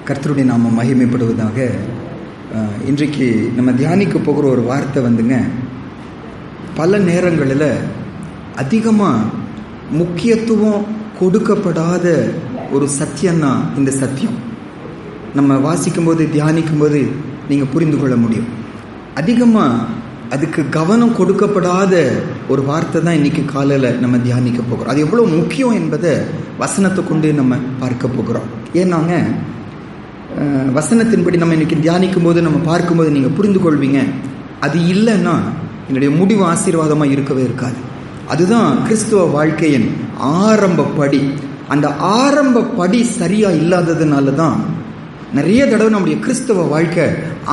கர்த்தருடைய நாமம் மகிமைப்படுவதாக. இன்றைக்கு நம்ம தியானிக்க போகிற ஒரு வார்த்தை வந்துங்க, பல நேரங்களில் அதிகமாக முக்கியத்துவம் கொடுக்கப்படாத ஒரு சத்தியம்னா இந்த சத்தியம். நம்ம வாசிக்கும்போது தியானிக்கும்போது நீங்கள் புரிந்து கொள்ள முடியும். அதிகமாக அதுக்கு கவனம் கொடுக்கப்படாத ஒரு வார்த்தை தான் இன்றைக்கி காலையில் நம்ம தியானிக்க போகிறோம். அது எவ்வளோ முக்கியம் என்பதை வசனத்தை கொண்டு நம்ம பார்க்க போகிறோம். ஏன்னாங்க, வசனத்தின்படி நம்ம இன்றைக்கி தியானிக்கும் போது நம்ம பார்க்கும்போது நீங்கள் புரிந்து கொள்வீங்க, அது இல்லைன்னா என்னுடைய முடிவு ஆசீர்வாதமாக இருக்கவே இருக்காது. அதுதான் கிறிஸ்துவ வாழ்க்கையின் ஆரம்ப படி. அந்த ஆரம்ப படி சரியாக இல்லாததுனால தான் நிறைய தடவை நம்முடைய கிறிஸ்தவ வாழ்க்கை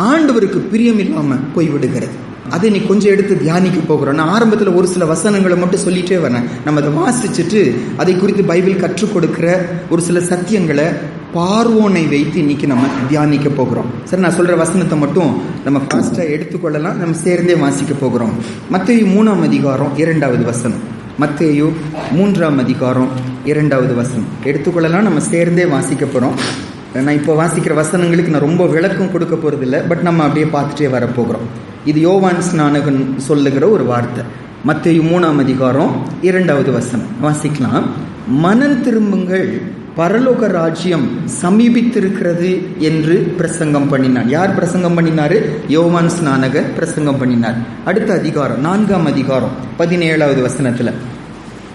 ஆண்டவருக்கு பிரியம் இல்லாமல் போய்விடுகிறது. அதை நீ கொஞ்சம் எடுத்து தியானிக்க போகிறோம். நான் ஆரம்பத்தில் ஒரு சில வசனங்களை மட்டும் சொல்லிட்டே வரேன். நம்ம அதை வாசிச்சுட்டு அதை குறித்து பைபிள் கற்றுக் கொடுக்கிற ஒரு சில சத்தியங்களை பார்வோனை வைத்து இன்னைக்கு நம்ம தியானிக்க போகிறோம். சரி, நான் சொல்ற வசனத்தை மட்டும் நம்ம ஃபாஸ்டா எடுத்துக்கொள்ளலாம். நம்ம சேர்ந்தே வாசிக்க போகிறோம். மத்தேயு 3ஆம் அதிகாரம் 2வது வசனம். மத்தேயு 3ஆம் அதிகாரம் 2வது வசனம் எடுத்துக்கொள்ளலாம். நம்ம சேர்ந்தே வாசிக்க போகிறோம். நான் இப்போ வாசிக்கிற வசனங்களுக்கு நான் ரொம்ப விளக்கம் கொடுக்க போகிறது இல்லை, பட் நம்ம அப்படியே பார்த்துட்டே வரப்போகிறோம். இது யோவான் ஸ்நானகன் சொல்லுகிற ஒரு வார்த்தை. மத்தேயு 3ஆம் அதிகாரம் 2வது வசனம் வாசிக்கலாம். மனம் திரும்புங்கள், பரலோக ராஜ்யம் சமீபித்திருக்கிறது என்று பிரசங்கம் பண்ணினார். யார் பிரசங்கம் பண்ணினாரு? யோவான் ஸ்நானகர் பிரசங்கம் பண்ணினார். அடுத்த அதிகாரம் 4ஆம் அதிகாரம் 17வது வசனத்துல,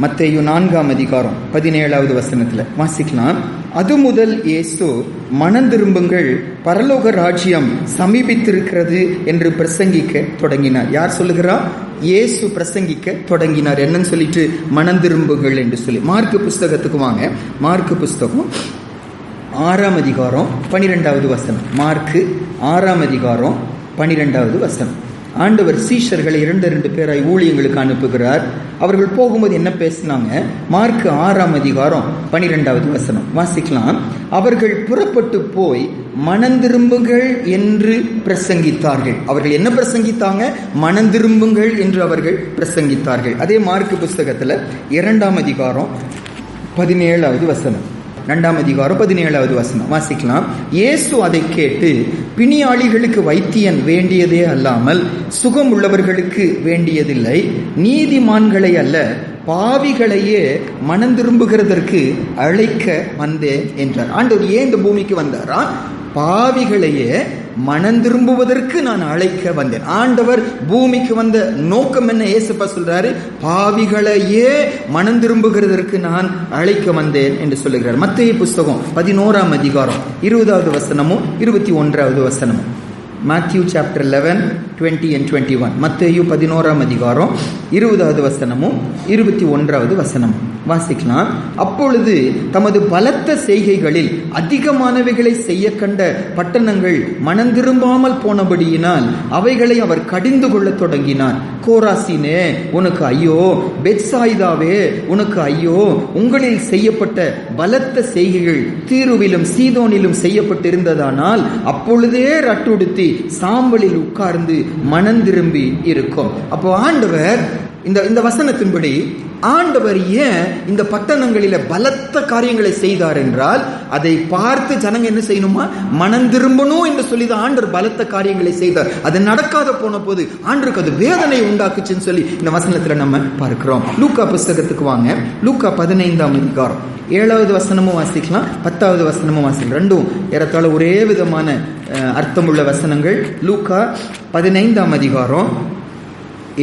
மத்தேயு 4ஆம் அதிகாரம் 17வது வசனத்துல வாசிக்கலாம். அது முதல் இயேசு மனம் திரும்புங்கள், பரலோக ராஜ்யம் சமீபித்திருக்கிறது என்று பிரசங்கிக்க தொடங்கினார். யார் சொல்லுகிறா? இயேசு பிரசங்கிக்க தொடங்கினார். என்னன்னு சொல்லிட்டு? மனம் திரும்புங்கள் என்று சொல்லி. மார்க்கு புஸ்தகத்துக்கு வாங்க. மார்க்கு புஸ்தகம் 6ஆம் அதிகாரம் 12வது வசனம். மார்க்கு 6ஆம் அதிகாரம் 12வது வசனம். ஆண்டவர் சீஷர்களை 2 பேராய் ஊழியங்களுக்கு அனுப்புகிறார். அவர்கள் போகும்போது என்ன பேசினாங்க? மார்க் 6ஆம் அதிகாரம் 12வது வசனம் வாசிக்கலாம். அவர்கள் புறப்பட்டு போய் மனம் திரும்புங்கள் என்று பிரசங்கித்தார்கள். அவர்கள் என்ன பிரசங்கித்தாங்க? மனம் திரும்புங்கள் என்று அவர்கள் பிரசங்கித்தார்கள். அதே மார்க் புஸ்தகத்துல 2ஆம் அதிகாரம் 17வது வசனம். 2ஆம் அதிகாரம் 17வது வசனம் வாசிக்கலாம். இயேசு அதை கேட்டு, பிணியாளிகளுக்கு வைத்தியன் வேண்டியதே அல்லாமல் சுகம் உள்ளவர்களுக்கு வேண்டியதில்லை, நீதிமான்களை அல்ல பாவிகளையே மனம் திரும்புகிறதற்கு அழைக்க வந்தேன் என்றார். ஆண்டவர் ஏன் இந்த பூமிக்கு வந்தாரா? பாவிகளையே மனம் திரும்புவதற்கு நான் அழைக்க வந்தேன். ஆண்டவர் பூமிக்கு வந்த நோக்கம் என்ன? இயேசுப்பா சொல்றாரு, பாவிகளையே மனம் திரும்புகிறதற்கு நான் அழைக்க வந்தேன் என்று சொல்லுகிறார். மத்தேயு புஸ்தகம் 11ஆம் அதிகாரம் 20வது வசனமும் 21வது வசனமும். Matthew chapter 11, 20 and 21. மத்தேயு 11ஆம் அதிகாரம் 20வது வசனமும் 21வது வசனமும் வாசிக்கலாம். அப்பொழுது தமது பலத்த செய்கைகளில் அதிகமானவைகளை செய்ய கண்ட பட்டணங்கள் மனம் திரும்பாமல் போனபடியினால் அவைகளை அவர் கடிந்து கொள்ள தொடங்கினார். கோராசினே உனக்கு ஐயோ, பெத்சாயிதாவே உனக்கு ஐயோ, உங்களில் செய்யப்பட்ட பலத்த செய்கைகள் தீருவிலும் சீதோனிலும் செய்யப்பட்டிருந்ததானால் அப்பொழுதே ரட்டுடுத்தி சாம்பலில் உட்கார்ந்து மனம் திரும்பி இருக்கும். அப்போ ஆண்டவர் இந்த வசனத்தின்படி ஆண்டவர் ஏன் இந்த பட்டணங்களில பலத்த காரியங்களை செய்தார் என்றால், அதை பார்த்து ஜனங்க என்ன செய்யணுமா? மனம் திரும்பணும் என்று சொல்லி ஆண்டவர் பலத்த காரியங்களை செய்தார். அது நடக்காத போன போது ஆண்டருக்கு அது வேதனை உண்டாக்குச்சுன்னு சொல்லி இந்த வசனத்துல நம்ம பார்க்கிறோம். லூக்கா புஸ்தகத்துக்கு வாங்க. லூக்கா 15ஆம் அதிகாரம் 7வது வசனமும் வாசிக்கலாம், 10வது வசனமும் வாசிக்கலாம். ரெண்டும் ஏறத்தாழ ஒரே விதமான அர்த்தமுள்ள வசனங்கள். லூக்கா 15ஆம் அதிகாரம்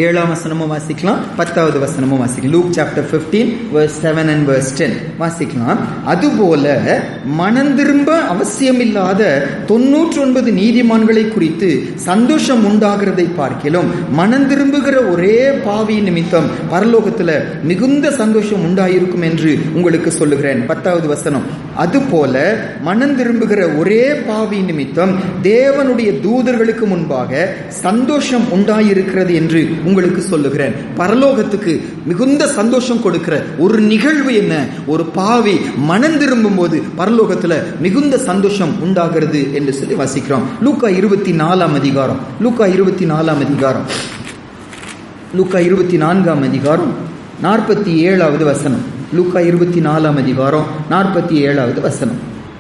7ஆம் வசனமும் வாசிக்கலாம், 10வது வசனமும் வாசிக்கலாம். Look chapter 15 verse 7 and verse 10 வாசிக்கலாம். அதுபோல மனம் திரும்ப அவசியமில்லாத 99 நீதிமான்களை குறித்து சந்தோஷம் உண்டாகிறதை பார்க்கிலும் மனம் திரும்புகிற ஒரே பாவி நிமித்தம் பரலோகத்துல மிகுந்த சந்தோஷம் உண்டாயிருக்கும் என்று உங்களுக்கு சொல்லுகிறேன். 10வது வசனம். அதுபோல மனம் திரும்புகிற ஒரே பாவி நிமித்தம் தேவனுடைய தூதர்களுக்கு முன்பாக சந்தோஷம் உண்டாயிருக்கிறது என்று உங்களுக்கு சொல்லுகிறேன். பரலோகத்துக்கு மிகுந்த சந்தோஷம் கொடுக்கிற ஒரு நிகழ்வு என்ன? ஒரு பாவி மனம் திரும்பும் போது பரலோகத்துல மிகுந்த சந்தோஷம் உண்டாகிறது என்று சொல்லி வாசிக்கிறோம். லூக்கா 24ஆம் அதிகாரம். லூக்கா 24ஆம் அதிகாரம். லூக்கா 24ஆம் அதிகாரம் 47வது வசனம். லூக்கா 24ஆம் அதிகாரம் 47வது வசனம்.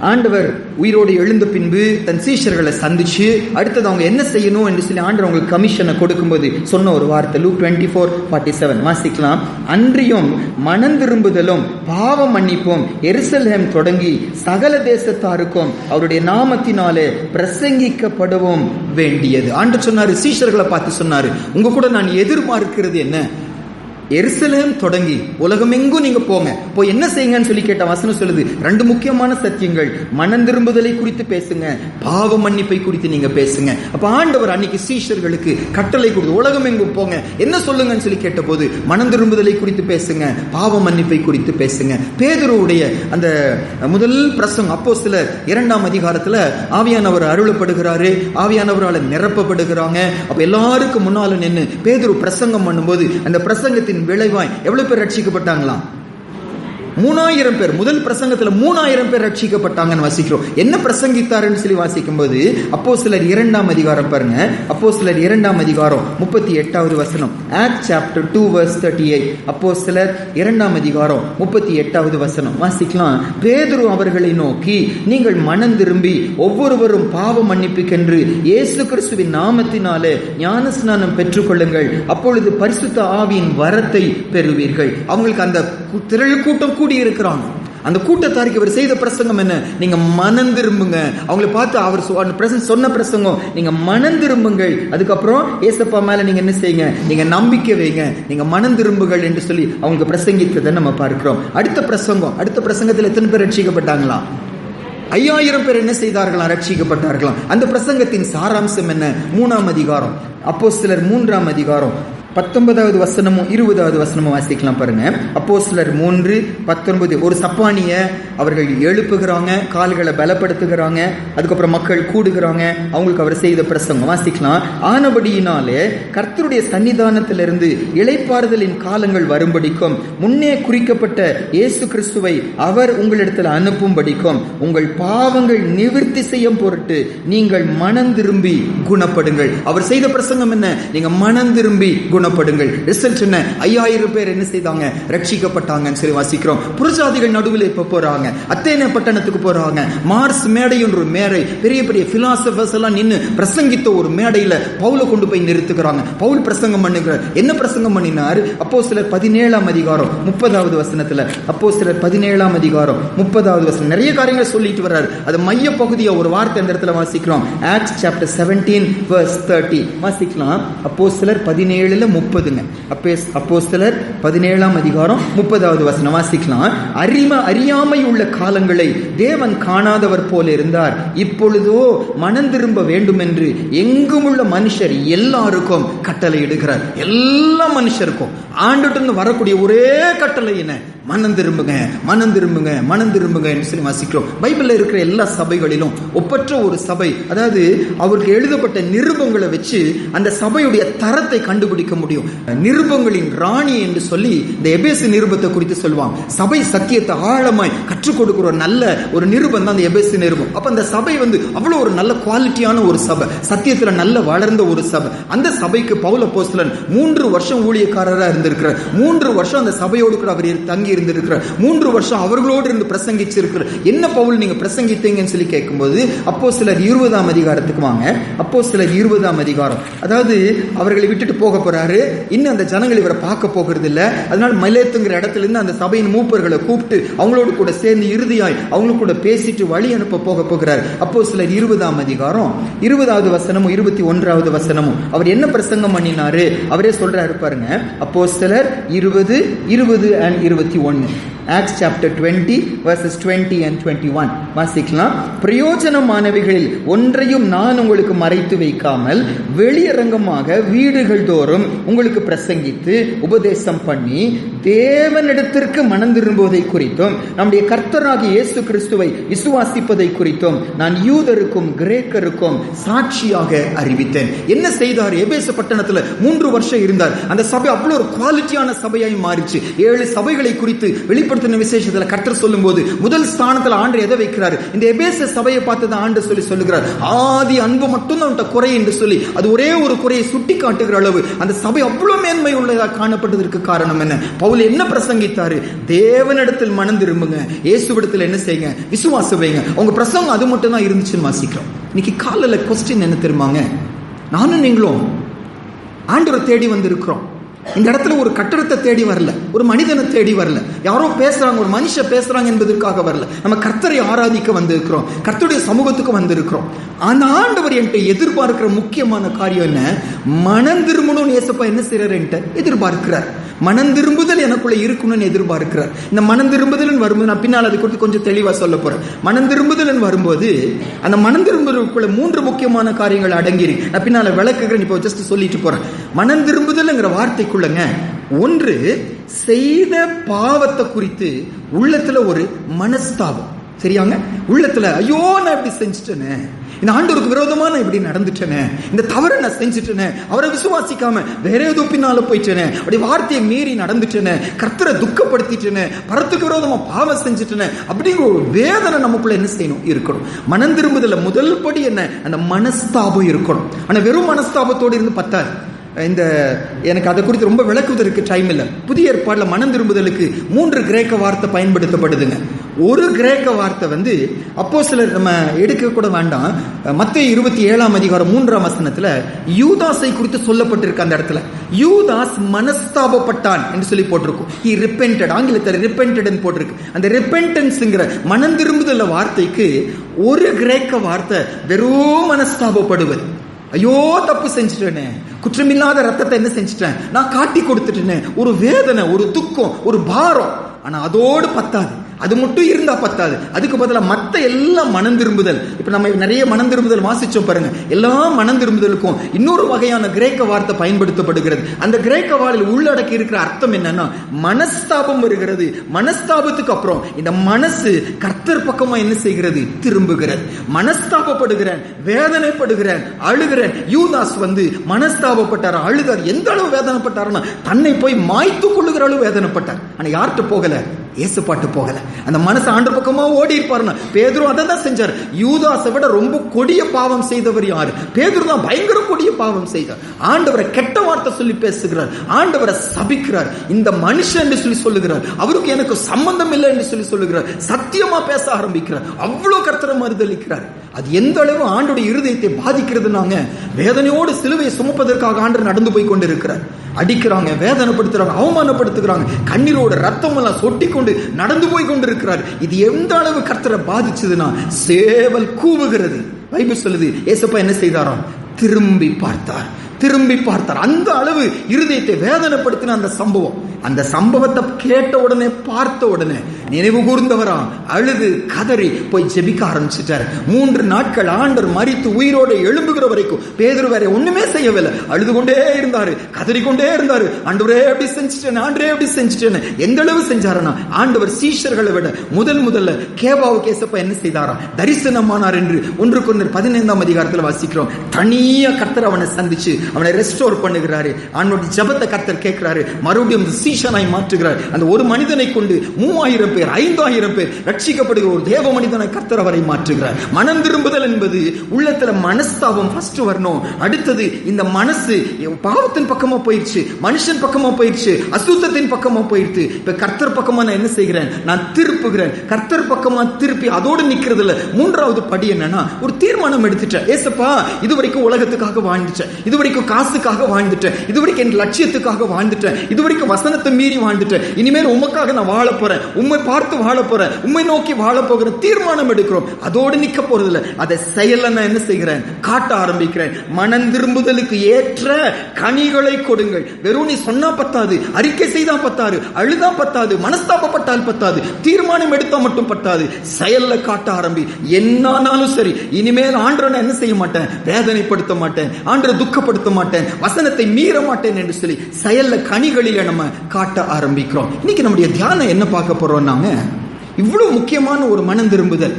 ஆண்டவர் உயிரோடு எழுந்த பின்பு தன் சீஷர்களை சந்திச்சு அடுத்தது அவங்க என்ன செய்யணும் என்று சொல்லி ஆண்டவர் அவங்களுக்கு கமிஷனை கொடுக்கும்போது சொன்ன ஒரு வார்த்தை லூக் 24:47 வாசிக்கலாம். அன்றியும் மனம் திரும்புதலும் பாவ மன்னிப்பும் எருசலேம் தொடங்கி சகல தேசத்தாருக்கும் அவருடைய நாமத்தினாலே பிரசங்கிக்கப்படவும் வேண்டியது. ஆண்டவர் சொன்னாரு, சீஷர்களை பார்த்து சொன்னாரு, உங்க கூட நான் எதிர்பார்க்கிறது என்ன? எருசலேம் தொடங்கி உலகமெங்கும் நீங்க போங்க, போய் என்ன செய்யுங்கன்னு சொல்லி கேட்ட வசனம் சொல்லுது. ரெண்டு முக்கியமான சத்தியங்கள், மனம் திரும்புதலை குறித்து பேசுங்க, பாவ மன்னிப்பை குறித்து நீங்க பேசுங்க. அப்ப ஆண்டவர் அன்னைக்கு சீஷர்களுக்கு கட்டளை கொடுத்து உலகமெங்கும் போங்க, என்ன சொல்லுங்கன்னு சொல்லி கேட்ட போது மனம் திரும்புதலை குறித்து பேசுங்க, பாவ மன்னிப்பை குறித்து பேசுங்க. பேதுருவுடைய அந்த முதல் பிரசங்கம் அப்போஸ்தலர் 2ஆம் அதிகாரத்துல ஆவியானவர் அருளப்படுகிறாரு, ஆவியானவரால் நிரப்பப்படுகிறாங்க. அப்ப எல்லாருக்கும் முன்னால நின்று பேதுரு பிரசங்கம் பண்ணும்போது அந்த பிரசங்கத்தின் விளைவாய் எவ்வளவு பேர் ரட்சிக்கப்பட்டாங்களாம்? 3000 பேர். முதல் பிரசங்கத்துல 3000 பேர் ரட்சிக்கப்பட்டாங்கன்னு வாசிக்கிறோம். என்ன பிரசங்கித்தாருன்னு சொல்லி வாசிக்கும் போது அப்போஸ்தலர் 2ஆம் அதிகாரம் பாருங்க, அப்போஸ்தலர் 2ஆம் அதிகாரம் 38வது வசனம். Act chapter 2 verse 38. அப்போஸ்தலர் 2ஆம் அதிகாரம் 38வது வசனம் வாசிக்கலாம். பேதுரு அவர்களை நோக்கி, நீங்கள் மனம் திரும்பி ஒவ்வொருவரும் பாவ மன்னிப்புக்கென்று இயேசு கிறிஸ்துவின் நாமத்தினாலே ஞானஸ்நானம் பெற்றுக்கொள்ளுங்கள், அப்பொழுது பரிசுத்த ஆவியின் வரத்தை பெறுவீர்கள். அவங்களுக்கு அந்த திரள் கூட்டம் கூடி இருக்கிறாங்க. அந்த கூட்டத்தாருக்கு அவர் செய்த பிரசங்கம் என்ன? நீங்க மனம் திரும்புங்க. அவங்களை பார்த்து அவர் சொன்ன பிரசங்கம், நீங்க மனம் திரும்புங்கள், அதுக்கப்புறம் ஏசப்பா மேல நீங்க என்ன செய்யுங்க, நீங்க நம்பிக்கை வைங்க, நீங்க மனம் திரும்புகள் என்று சொல்லி அவங்க பிரசங்கித்ததை நம்ம பார்க்கிறோம். அடுத்த பிரசங்கத்தில் எத்தனை பேர் ரட்சிக்கப்பட்டாங்களா? 5000 பேர் என்ன செய்தார்களாம்? ரட்சிக்கப்பட்டார்களாம். அந்த பிரசங்கத்தின் சாராம்சம் என்ன? 3ஆம் அதிகாரம் அப்போஸ்தலர் 3ஆம் அதிகாரம் 19வது வசனமும் 20வது வசனமும் வாசிக்கலாம் பாருங்க. அப்போஸ்தலர் 3:19. ஒரு சப்பானிய அவர்கள் எழுப்புகிறாங்க, கால்களை பலப்படுத்துகிறாங்க, அதுக்கப்புறம் மக்கள் கூடுகிறாங்க, அவங்களுக்கு அவர் செய்த பிரசங்கம் வாசிக்கலாம். ஆனபடியினாலே கர்த்தருடைய சன்னிதானத்திலிருந்து இளைப்பாறுதலின் காலங்கள் வரும்படிக்கும் முன்னே குறிக்கப்பட்ட இயேசு கிறிஸ்துவை அவர் உங்களிடத்தில் அனுப்பும்படிக்கும் உங்கள் பாவங்கள் நிவர்த்தி செய்யும் பொருட்டு நீங்கள் மனம் திரும்பி குணப்படுங்கள். அவர் செய்த பிரசங்கம் என்ன? நீங்க மனம் திரும்பி குணப்படுங்கள். ரிசல்ட் என்ன? 5000 பேர் என்ன செய்தாங்க? ரட்சிக்கப்பட்டாங்கன்னு சொல்லி வாசிக்கிறோம். புறஜாதிகள் நடுவில் இப்ப போறாங்க, அத்தேனே பட்டணத்துக்கு போறாங்க. மார்ஸ் மேடை என்ற ஒரு மேடை, பெரிய பெரிய பிலாசபர்ஸ் எல்லாம் நின்று பிரசங்கித்த ஒரு மேடையில பவுலை கொண்டு போய் நிறுத்துகிறாங்க. பவுல் பிரசங்கம் பண்ணுகிறார். என்ன பிரசங்கம் பண்ணினார்? அப்போஸ்தலர் 17ஆம் அதிகாரம் 30வது வசனத்துல, அப்போஸ்தலர் 17ஆம் அதிகாரம் 30வது வசனம் நிறைய காரியங்களை சொல்லிட்டு வர்றாரு. அது மைய பகுதியா ஒரு வார்த்தை இந்த இடத்துல வாசிக்கிறோம். ஆக்ட்ஸ் சாப்டர் 17 verse 30 வாசிக்கலாம். அப்போஸ்தலர் 17:30. அப்போஸ்தலர் 17ஆம் அதிகாரம் 30வது வசனம் வாசிக்கலாம். அறியாமை உள்ள காலங்களை தேவன் காணாதவர் போல இருந்தார், இப்பொழுதோ மனம் திரும்ப வேண்டும் என்று எங்கும் உள்ள மனுஷர் எல்லாருக்கும் கட்டளை இடுகிறார். எல்லா மனுஷருக்கும் ஆண்டுட்டு வரக்கூடிய ஒரே கட்டளை என்ன? மனம் திரும்புங்க, மனம் திரும்புங்க, மனம் திரும்புங்க என்று சொல்லி வாசிக்கிறோம். பைபிள்ல இருக்கிற எல்லா சபைகளிலும் ஒப்பற்ற ஒரு சபை, அதாவது அவருக்கு எழுதப்பட்ட நிருபங்களை வச்சு அந்த சபையுடைய தரத்தை கண்டுபிடிக்க முடியும். நிருபங்களின் ராணி என்று சொல்லி இந்த எபேசு நிருபத்தை குறித்து சொல்லுவாங்க. சபை சத்தியத்தை ஆழமாய் கற்றுக் கொடுக்கிற ஒரு நல்ல ஒரு நிருபம் தான் அந்த எபேசு நிருபம். அப்ப அந்த சபை அவ்வளவு ஒரு நல்ல குவாலிட்டியான ஒரு சபை, சத்தியத்துல நல்ல வளர்ந்த ஒரு சபை. அந்த சபைக்கு பவுல் அப்போஸ்தலன் 3 வருஷம் ஊழியக்காரராக இருந்திருக்கிறார். 3 வருஷம் அந்த சபையோடு கூட அவர் தங்கி இருந்திருக்கிறார். 3 வருஷம் அவர்களோடு இருந்து பிரசங்கிச்சிருக்கிறார். என்ன பவுல் நீங்க பிரசங்கித்தீங்கன்னு சொல்லி கேட்கும்போது அப்போஸ்தலர் 20ஆம் அதிகாரத்துக்கு வாங்க. அப்போஸ்தலர் 20ஆம் அதிகாரம், அதாவது அவர்களை விட்டுட்டு போக போறாரு. இன்னும் அந்த ஜனங்கள் இவரை பார்க்க போகிறது இல்ல. அதனால மலேத்துங்கிற இடத்துல இருந்து அந்த சபையின் மூப்பர்களை கூப்பிட்டு அவங்களோடு கூட சேர்ந்து இறுதியாய் அவங்களுக்கு கூட பேசிட்டு வழி அனுப்ப போகிறார். அப்போஸ்தலர் 20ஆம் அதிகாரம் 20வது வசனமும் 21வது வசனமும் அவர் என்ன பிரசங்கம் பண்ணினாரு அவரே சொல்றாரு பாருங்க. அப்போஸ்தலர் 20 and 21. Acts chapter 20 verses 20 and 21 வாசிக்கலாம். பிரயோஜனமானவைகளில் ஒன்றையும் நான் உங்களுக்கு மறைத்து வைக்காமல் வெளியரங்கமாக வீடுகள் தோறும் உங்களுக்கு பிரசங்கித்து உபதேசம் பண்ணி தேவனிடத்திற்கு மனம் திரும்புவதை குறித்தும் நம்முடைய கர்த்தராகிய இயேசு கிறிஸ்துவை விசுவாசிப்பதை குறித்தும் நான் யூதருக்கும் கிரேக்கருக்கும் சாட்சியாக அறிவித்தேன். என்ன செய்தார்? எபேசு பட்டணத்துல 3 வருஷம் இருந்தார். அந்த சபை அவ்வளவு ஒரு குவாலிட்டியான சபையாய் மாறிச்சு. 7 சபைகளை குறித்து வெளிப்பட வெளிப்படுத்தின விசேஷத்துல கர்த்தர் சொல்லும் போது முதல் ஸ்தானத்துல ஆண்டு எதை வைக்கிறாரு? இந்த எபேச சபையை பார்த்து ஆண்டு சொல்லுகிறார், ஆதி அன்பு மட்டும் தான் குறை என்று சொல்லி அது ஒரே ஒரு குறையை சுட்டி காட்டுகிற அளவு அந்த சபை அவ்வளவு மேன்மை உள்ளதாக காணப்பட்டதற்கு காரணம் என்ன? பவுல் என்ன பிரசங்கித்தாரு? தேவனிடத்தில் மனம் திரும்புங்க, இயேசுவிடத்தில் என்ன செய்யுங்க? விசுவாசம் வைங்க. உங்க பிரசங்கம் அது மட்டும் தான் இருந்துச்சுன்னு வாசிக்கிறோம். இன்னைக்கு காலையில கொஸ்டின் என்ன தெரியுமாங்க? நானும் நீங்களும் ஆண்டவரை தேடி வந்திருக்கிறோம். இந்த இடத்துல ஒரு கட்டடத்தை தேடி வரல, ஒரு மனிதனை தேடி வரல, யாரோ பேசுறாங்க, ஒரு மனுஷன் பேசுறாங்க என்பதற்காக வரல. நம்ம கர்த்தரை ஆராதிக்க வந்திருக்கிறோம், கர்த்தருடைய சமூகத்துக்கு வந்திருக்கிறோம். அந்த ஆண்டவர் என்கிட்ட எதிர்பார்க்கிற முக்கியமான காரியம் என்ன? மனம் திரும்பணும்னு ஏசப்பா என்ன செய்யறாரு? என்கிட்ட எதிர்பார்க்கிறார். மனம் திரும்புதல் எனக்குள்ள இருக்கணும்னு எதிர்பார்க்கிறார். இந்த மனம் திரும்புதல் வரும்போது நான் பின்னால் அதை குறித்து கொஞ்சம் தெளிவா சொல்ல போறேன். மனம் திரும்புதல் வரும்போது அந்த மனம் திரும்புதலுக்குள்ள 3 முக்கியமான காரியங்கள் அடங்கி நான் பின்னால விளக்குகிறேன். இப்போ ஜஸ்ட் சொல்லிட்டு போறேன். மனம் திரும்புதல்ங்கிற வார்த்தைக்குள்ளங்க, ஒன்று செய்த பாவத்தை குறித்து உள்ளத்துல ஒரு மனஸ்தாபம். சரியாங்க? உள்ளத்துல ஐயோ நான் இப்படி செஞ்சுட்டேனே, இந்த ஆண்டவருக்கு விரோதமா நான் இப்படி நடந்துட்டேனே, இந்த தவறை நான் செஞ்சுட்டேனே, அவரை விசுவாசிக்காம வேற ஏதோ பின்னால போயிட்டேனே, அப்படி வார்த்தையை மீறி நடந்துட்டேனே, கர்த்தரை துக்கப்படுத்திட்டேனே, பரத்துக்கு விரோதமா பாவம் செஞ்சுட்டேனே, அப்படிங்கிற ஒரு வேதனை நமக்குள்ள என்ன செய்யணும்? இருக்கணும். மனம் திரும்புதல முதல் படி என்ன? அந்த மனஸ்தாபம் இருக்கணும். ஆனா வெறும் மனஸ்தாபத்தோடு இருந்து பத்தாது. இந்த எனக்கு அதை குறித்து ரொம்ப விளக்குவதற்கு டைம் இல்லை. புதிய ஏற்பாடுல மனம் திரும்புதலுக்கு 3 கிரேக்க வார்த்தை பயன்படுத்தப்படுதுங்க. ஒரு கிரேக்க வார்த்தை அப்போஸ்தலர் நம்ம எடுக்க கூட வேண்டாம், மத்தேயு 27 அதிகாரம் 3ஆம் வசனத்துல யூதாஸை குறித்து சொல்லப்பட்டிருக்கு. அந்த இடத்துல யூதாஸ் மனஸ்தாபப்பட்டான் என்று சொல்லி போட்டிருக்கும். he repented, ஆங்கிலத்தில் repented போட்டிருக்கு. அந்த repentance மனம் திரும்புதல் வார்த்தைக்கு ஒரு கிரேக்க வார்த்தை வெறும் மனஸ்தாபப்படுவது. ஐயோ தப்பு செஞ்சுட்டேனே, குற்றமில்லாத ரத்தத்தை என்ன செஞ்சுட்டேன், நான் காட்டி கொடுத்துட்டேனே, ஒரு வேதனை, ஒரு துக்கம், ஒரு பாரம். ஆனா அதோடு பத்தாது, அது மட்டும் இருந்தா பத்தாது. அதுக்கு பதிலாக மற்ற எல்லாம் மனம் திரும்புதல். இப்ப நம்ம நிறைய மனம் திரும்புதல் வாசிச்சோம் பாருங்க. எல்லா மனம் திரும்புதலுக்கும் இன்னொரு வகையான கிரேக்க வார்த்தை பயன்படுத்தப்படுகிறது. அந்த கிரேக்க வார்த்தையில் உள்ளடக்கி இருக்கிற அர்த்தம் என்னன்னா, மனஸ்தாபம் வருகிறது. மனஸ்தாபத்துக்கு அப்புறம் இந்த மனசு கர்த்தர் பக்கமா என்ன செய்கிறது? திரும்புகிறது. மனஸ்தாபப்படுகிறேன், வேதனைப்படுகிறேன், அழுகிறேன். யூதாஸ் மனஸ்தாபப்பட்டார், அழுதார். எந்த அளவு வேதனைப்பட்டார்னா தன்னை போய் மாய்த்து கொள்ளுகிற அளவு வேதனைப்பட்டார். ஆனா யார்கிட்ட போகல? இயேசுபாட்டு போகல. அந்த மனசு ஆண்டவர் பக்கமா ஓடி இருப்பாருன்னா பேதுரு அதை தான் செஞ்சார். யூதாஸை விட ரொம்ப கொடிய பாவம் செய்தவர் யாரு? பேதுரு தான் பயங்கர கொடிய பாவம் செய்தார். ஆண்டவரை கெட்ட வார்த்தை சொல்லி பேசுகிறார், ஆண்டவரை சபிக்கிறார், இந்த மனுஷன் என்று சொல்லி சொல்லுகிறார், அவருக்கு எனக்கு சம்பந்தம் இல்லை என்று சொல்லி சொல்லுகிறார், சத்தியமா பேச ஆரம்பிக்கிறார், அவ்வளவு கர்த்தரை மறுதலிக்கிறார். அது எந்த அளவு ஆண்டோடைய இருதயத்தை பாதிக்கிறதுனாங்க, வேதனையோடு சிலுவையை சுமப்பதற்காக ஆண்டவர் நடந்து போய் கொண்டு இருக்கிறார். அடிக்கிறாங்க, வேதனைப்படுத்துறாங்க, அவமானப்படுத்துகிறாங்க, கண்ணீரோட ரத்தம் எல்லாம் சொட்டி கொண்டு நடந்து போய் கொண்டு இருக்கிறார். இது எந்த அளவு கர்த்தரை பாதிச்சதுன்னா சேவல் கூவுகிறது. பைபிள் சொல்லுது, ஏசப்பா என்ன செய்தாராம்? திரும்பி பார்த்தார், திரும்பி பார்த்தார். அந்த அளவு இருதயத்தை வேதனைப்படுத்தின அந்த சம்பவத்தை கேட்ட உடனே, பார்த்த உடனே நினைவு கூர்ந்தவரா அழுது கதறி போய் ஜெபிக்க ஆரம்பிச்சிட்டார். 3 நாட்கள் ஆண்டவர் மரித்து உயிரோடு எழும்புகிற வரைக்கும் பேதுரு வேற ஒண்ணுமே செய்யவில்லை. அழுது கொண்டே இருந்தாரு, கதறிக்கொண்டே இருந்தாரு. ஆண்டவரே எப்படி செஞ்சுட்டேன், ஆண்டவரே எப்படி செஞ்சுட்டேன். எந்த அளவு செஞ்சாருன்னா, ஆண்டவர் சீஷர்களை விட முதல்ல கேபாவுக்கு ஏசப்பா என்ன செய்தாரா? தரிசனமானார் என்று 1 கொரிந்தியர் 15ஆம் அதிகாரத்தில் வாசிக்கிறோம். தனியா கர்த்தர் அவனை சந்திச்சு அவனை ரெஸ்டோர் பண்ணுகிறாரு. அவனுடைய ஜெபத்தை கர்த்தர் கேட்கிறாரு, மறுபடியும் சீஷனாய் மாற்றுகிறார். அந்த ஒரு மனிதனை கொண்டு 3000 பேர் 5000 பேர் ரட்சிக்கப்படுகிற ஒரு தேவ மனிதனை கர்த்தர் அவரை மாற்றுகிறார். மனம் திரும்புதல் என்பது உள்ளத்துல மனஸ்தாபம் ஃபர்ஸ்ட் வரணும். அடுத்தது இந்த மனசு பாவத்தின் பக்கமா போயிடுச்சு, மனுஷன் பக்கமா போயிடுச்சு, அசுத்தத்தின் பக்கமா போயிடுச்சு. இப்ப கர்த்தர் பக்கமா நான் என்ன செய்கிறேன்? நான் திருப்புகிறேன். கர்த்தர் பக்கமா திருப்பி அதோடு நிக்கிறது இல்ல. 3வது படி என்னன்னா, ஒரு தீர்மானம் எடுத்துட்டேன். ஏசப்பா, இதுவரைக்கும் உலகத்துக்காக வாழ்ந்துட்டேன், இதுவரைக்கும் காசுக்காக வாழ்ந்துட்டேன், இதுவரைக்கும் என் லட்சியத்துக்காக வாழ்ந்துட்டேன், இதுவரைக்கும் வசனத்தை மீறி வாழ்ந்துட்டேன். இனிமேல் உமக்காக நான் வாழ போறேன், உம்மை பார்த்து வாழ போறேன், உம்மை நோக்கி வாழ போகிற தீர்மானம் எடுக்கிறோம். அதோடு நிக்க போறது இல்ல, அதை செயல நான் என்ன செய்கிறேன்? காட்ட ஆரம்பிக்கிறேன். மனம் திரும்புதலுக்கு ஏற்ற கனிகளை கொடுங்கள். வெறும் நீ சொன்னா பத்தாது, அறிக்கை செய்தா பத்தாது, அழுதா பத்தாது, மனஸ்தாபப்பட்டால் பத்தாது, தீர்மானம் எடுத்தா மட்டும் பத்தாது, செயல்ல காட்ட ஆரம்பி. என்னானாலும் சரி, இனிமேல் ஆண்டவனை என்ன செய்ய மாட்டேன்? வேதனைப்படுத்த மாட்டேன், ஆண்டவரை துக்கப்படுத்த மாட்டேன், வசனத்தை மீற மாட்டேன் என்று சொல்லி செயல்ல கனிகளில நம்ம காட்ட ஆரம்பிக்கிறோம். இன்னைக்கு நம்முடைய தியானம் என்ன பார்க்க போறோம்? நாங்க இவ்வளவு முக்கியமான ஒரு மனம் திரும்புதல்.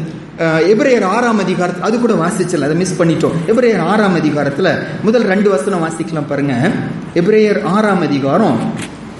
எபிரேயர் 6ஆம் அதிகாரத்தில் அது கூட வாசிச்சல, அதை மிஸ் பண்ணிட்டோம். எபிரேயர் 6ஆம் அதிகாரத்துல முதல் 2 வசனம் வாசிக்கலாம் பாருங்க. எபிரேயர் 6ஆம் அதிகாரம்